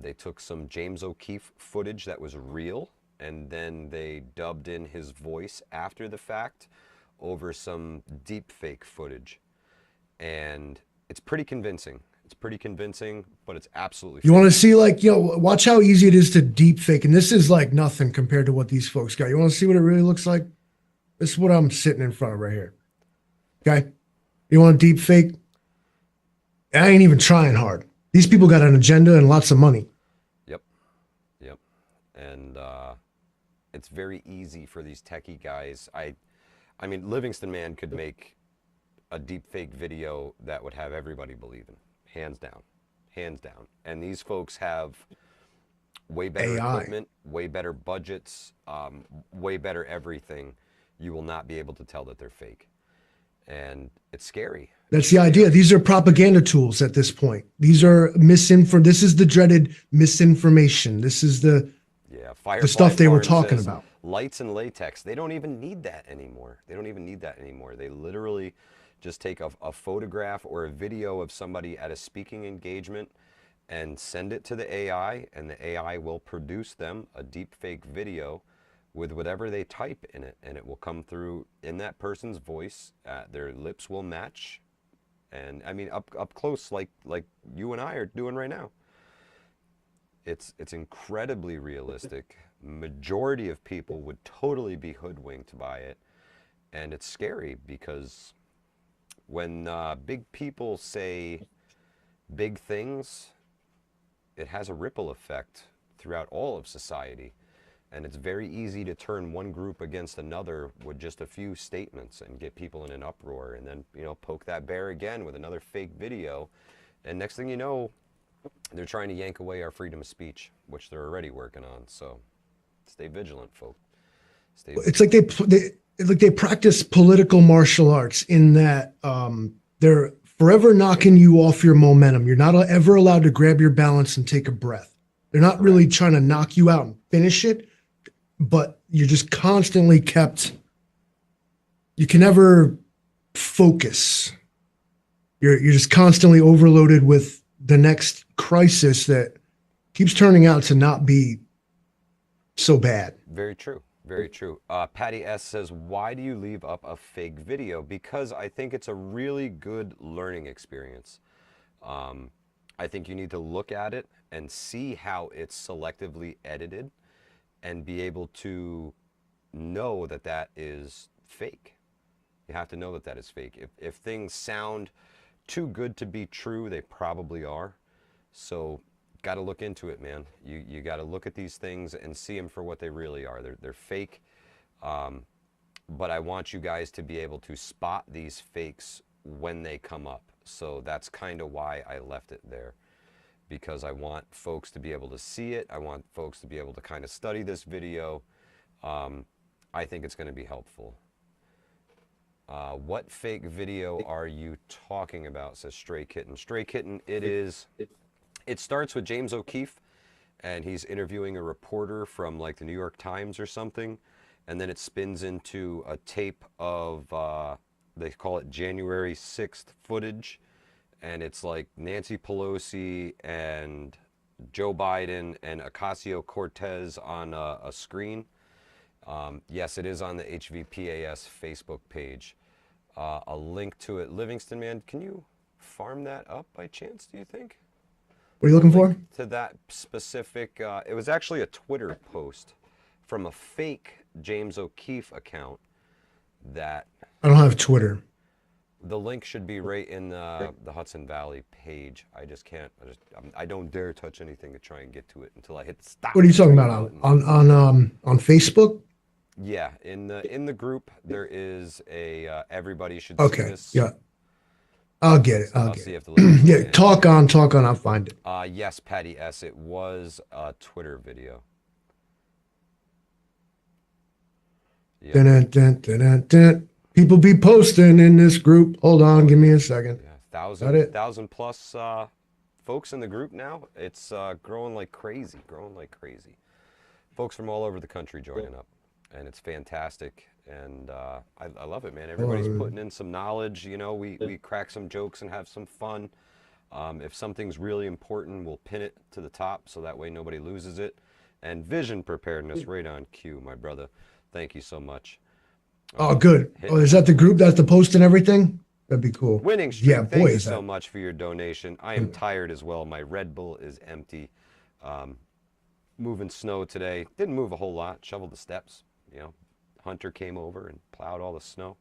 They took some James O'Keefe footage that was real, and then they dubbed in his voice after the fact over some deep fake footage. And it's pretty convincing. But it's absolutely You want to see, like, watch how easy it is to deep fake. And this is like nothing compared to what these folks got. You want to see what it really looks like? This is what I'm sitting in front of right here. Okay? You want to deep fake? I ain't even trying hard. These people got an agenda and lots of money. Yep. And it's very easy for these techie guys. I mean, Livingston Man could make a deep fake video that would have everybody believing. Hands down. And these folks have way better equipment, way better budgets, way better everything. You will not be able to tell that they're fake. And it's scary. That's the idea. These are propaganda tools at this point. These are This is the dreaded misinformation. This is the stuff they were talking about. Lights and latex. They don't even need that anymore. They literally just take a photograph or a video of somebody at a speaking engagement and send it to the AI, and the AI will produce them a deep fake video with whatever they type in it, and it will come through in that person's voice. Their lips will match, and I mean up close, like you and I are doing right now. It's incredibly realistic. Majority of people would totally be hoodwinked by it, and it's scary because when big people say big things, it has a ripple effect throughout all of society. And it's very easy to turn one group against another with just a few statements and get people in an uproar, and then, poke that bear again with another fake video. And next thing you know, they're trying to yank away our freedom of speech, which they're already working on. So stay vigilant, folks. It's like they practice political martial arts in that they're forever knocking you off your momentum. You're not ever allowed to grab your balance and take a breath. They're not really trying to knock you out and finish it, but you're just constantly kept. You can never focus. You're just constantly overloaded with the next crisis that keeps turning out to not be so bad. Very true. Very true. Patty S says, why do you leave up a fake video? Because I think it's a really good learning experience. I think you need to look at it and see how it's selectively edited and be able to know that that is fake. You have to know that that is fake. If things sound too good to be true, they probably are. So got to look into it, man. You got to look at these things and see them for what they really are. They're fake, but I want you guys to be able to spot these fakes when they come up. So that's kind of why I left it there, because I want folks to be able to see it. I want folks to be able to kind of study this video. I think it's going to be helpful. What fake video are you talking about, says Stray Kitten. Stray Kitten, it starts with James O'Keefe, and he's interviewing a reporter from like the New York Times or something, and then it spins into a tape of, they call it January 6th footage, and it's like Nancy Pelosi and Joe Biden and Ocasio-Cortez on a screen. Yes, it is on the HVPAS Facebook page. A link to it. Livingston, man, can you farm that up by chance, do you think? What are you looking for? To that specific, it was actually a Twitter post from a fake James O'Keefe account that... I don't have Twitter. The link should be right in the Hudson Valley page. I just can't, I don't dare touch anything to try and get to it until I hit the stop. What are you talking about? On Facebook? Yeah, in the group there is a everybody should see this. Yeah. I'll get it. I'll get it. Yeah, talk on. I'll find it. Yes, Patty S. It was a Twitter video. Yep. Dun, dun, dun, dun, dun. People be posting in this group. Hold on, give me a second. Yeah, 1,000 plus folks in the group now. It's growing like crazy. Folks from all over the country joining up, and it's fantastic. And I love it, man. Everybody's putting in some knowledge. You know, we crack some jokes and have some fun. If something's really important, we'll pin it to the top so that way nobody loses it. And vision preparedness, right on cue, my brother. Thank you so much. Oh, good. Oh, is that the group? That's the post and everything? That'd be cool. Winning streak. Yeah, thank you so much for your donation. I am tired as well. My Red Bull is empty. Moving snow today. Didn't move a whole lot. Shoveled the steps, you know. Hunter came over and plowed all the snow.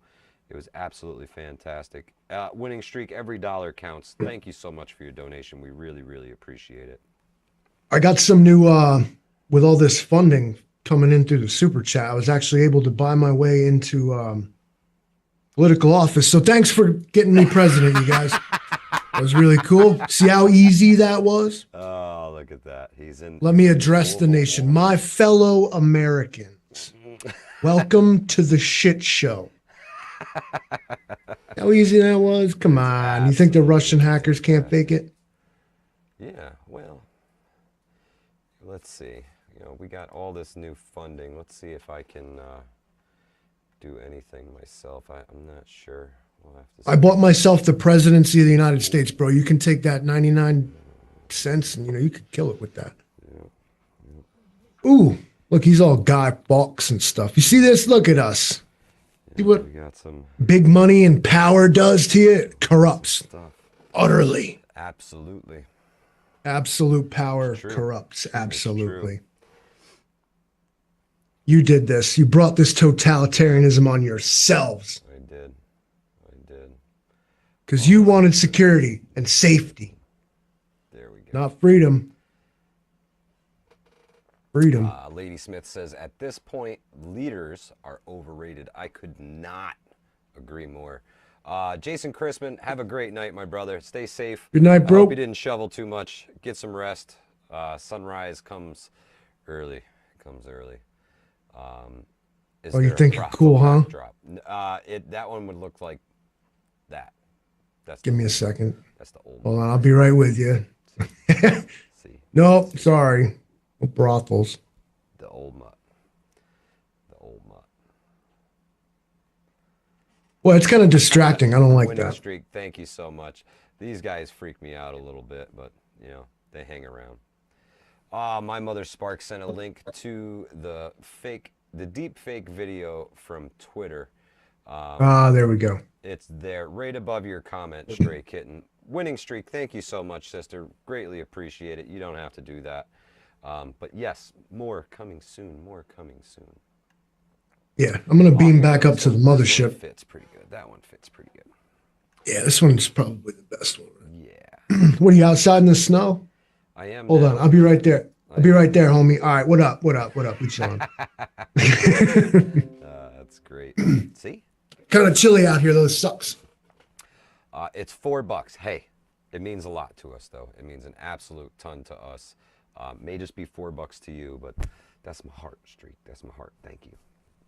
It was absolutely fantastic. Winning streak, every dollar counts. Thank you so much for your donation. We really, really appreciate it. I got some new, with all this funding coming in through the super chat, I was actually able to buy my way into political office. So thanks for getting me president, you guys. That was really cool. See how easy that was? Oh, look at that. He's in. Let me address the nation. My fellow Americans. Welcome to the shit show. How easy that was? Come on. You think the Russian hackers can't fake it? Yeah, well, let's see. You know, we got all this new funding. Let's see if I can do anything myself. I'm not sure. We'll have to see. I bought myself the presidency of the United States, bro. You can take that 99 cents and, you know, you could kill it with that. Yeah. Ooh. Look, he's all Guy Fawkes and stuff. You see this? Look at us. See what we got some big money and power does to you? It corrupts stuff. Utterly. Absolutely. Absolute power corrupts. Absolutely. You did this. You brought this totalitarianism on yourselves. I did. Because you wanted security and safety. There we go. Not freedom. Freedom. Lady Smith says, at this point, leaders are overrated. I could not agree more. Jason Chrisman, have a great night, my brother. Stay safe. Good night, bro. I hope you didn't shovel too much. Get some rest. Sunrise comes early. Oh, you think it's cool, huh? That one would look like that. That's Give me a second. That's the old. Hold on, I'll be right with you. See, No, sorry. No brothels. the old mutt. The old mutt. Well, it's kind of distracting. I don't like Winning that. streak. Thank you so much. These guys freak me out a little bit, but you know they hang around. My mother Spark sent a link to the deep fake video from Twitter. There we go. It's there right above your comment, Stray Kitten. Winning streak. Thank you so much, sister. Greatly appreciate it. You don't have to do that. But yes, more coming soon. More coming soon. Yeah, I'm gonna beam back up to the This one mothership. fits pretty good. That one fits pretty good. Yeah, this one's probably the best one. Yeah. What are you outside in the snow? I am. Hold now. on, I'll be right there. I'll be right there, homie. All right, what up? What up? What up? We chilling. That's great. See? Kind of chilly out here. Those sucks. It's $4. Hey, it means a lot to us, though. It means an absolute ton to us. May just be $4 to you, but that's my heart, Streak. That's my heart. Thank you.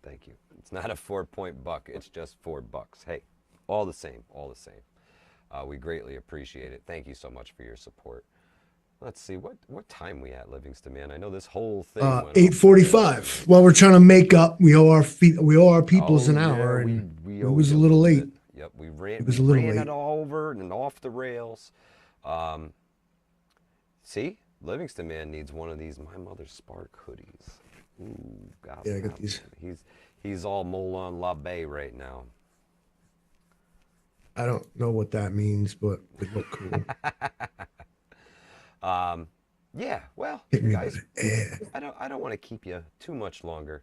Thank you. It's not a 4-point buck. It's just $4. Hey, all the same. All the same. We greatly appreciate it. Thank you so much for your support. Let's see what time we at, Livingston, man. I know this whole thing. 8:45. Well, we're trying to make up. We owe our peoples an hour, we and it was a little late. Yep, we ran. It was a little late. It over and off the rails. See, Livingston man needs one of these My Mother's Spark hoodies. Ooh, God. Yeah, I got these. He's all Molon La Bay right now. I don't know what that means, but they look cool. Yeah, well, guys, I don't want to keep you too much longer.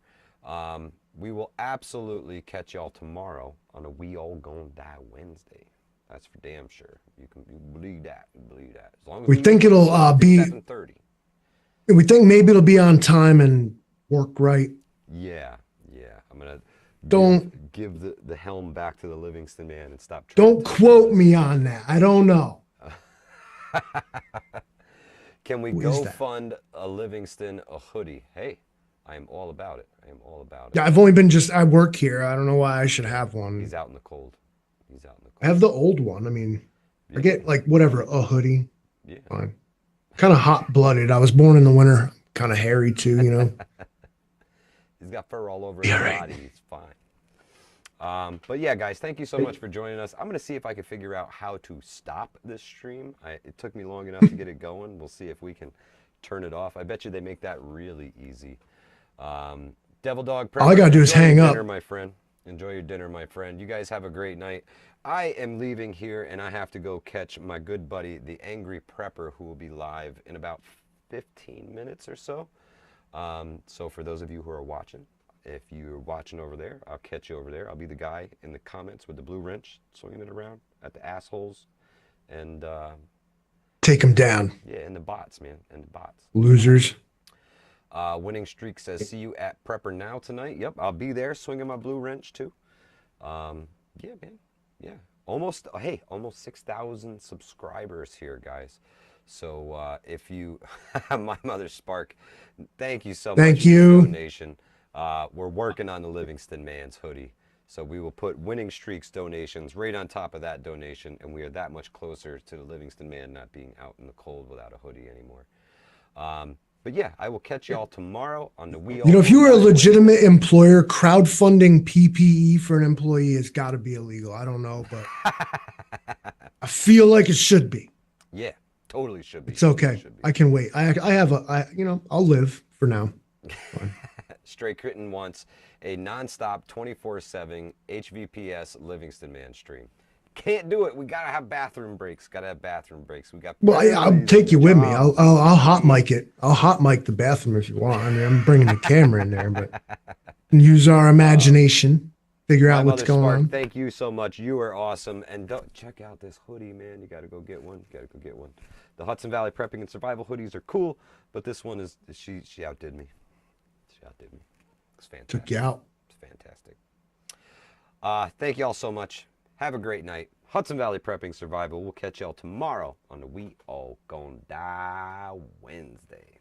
We will absolutely catch y'all tomorrow on a We All Gonna Die Wednesday. That's for damn sure. You can believe that. Believe that. As long as we think it'll be 7:30. We think maybe it'll be on time and work right. Yeah. I'm gonna give the helm back to the Livingston man and stop. Don't quote me on that. I don't know. Can we go fund a Livingston a hoodie? Hey, I am all about it. I am all about it. Yeah, I've only been I work here. I don't know why I should have one. He's out in the cold. He's out in the cold. I have the old one. I mean, I get like whatever, a hoodie. Yeah. Fine. Kind of hot-blooded. I was born in the winter. Kind of hairy too, you know. He's got fur all over his body. He's fine. But yeah, guys, thank you so much for joining us. I'm going to see if I can figure out how to stop this stream. It took me long enough to get it going. We'll see if we can turn it off. I bet you they make that really easy. Devil Dog, all I got to do is hang up. My friend. Enjoy your dinner, my friend. You guys have a great night. I am leaving here, and I have to go catch my good buddy, the Angry Prepper, who will be live in about 15 minutes or so. So for those of you who are watching, if you're watching over there, I'll catch you over there. I'll be the guy in the comments with the blue wrench, swinging it around at the assholes, and take them down. Yeah, and the bots, man, and the bots. Losers. Winning Streak says, see you at Prepper Now tonight. Yep, I'll be there swinging my blue wrench too. Yeah, man. Yeah, almost 6,000 subscribers here, guys. So if you, My Mother Spark, thank you so much. Thank you. For the donation. We're working on the Livingston Man's hoodie. So we will put Winning Streak's donations right on top of that donation, and we are that much closer to the Livingston Man not being out in the cold without a hoodie anymore. But yeah, I will catch y'all tomorrow on the We All. You know, if you were a legitimate employer, crowdfunding PPE for an employee has got to be illegal. I don't know, but I feel like it should be. Yeah, totally should be. It's okay. I can wait. I have I'll live for now. Stray Kitten wants a nonstop 24/7 HVPS Livingston Man stream. Can't do it. We gotta have bathroom breaks. Gotta have bathroom breaks. We got. Well, I'll take you with me. I'll hot mic it. I'll hot mic the bathroom if you want. I mean, I'm bringing the camera in there, but use our imagination, figure out what's going on. Thank you so much. You are awesome. And don't check out this hoodie, man. You gotta go get one. You gotta go get one. The Hudson Valley Prepping and Survival hoodies are cool, but this one is she outdid me. She outdid me. It's fantastic. Took you out. It's fantastic. Thank you all so much. Have a great night. Hudson Valley Prepping Survival. We'll catch y'all tomorrow on the We All Gonna Die Wednesday.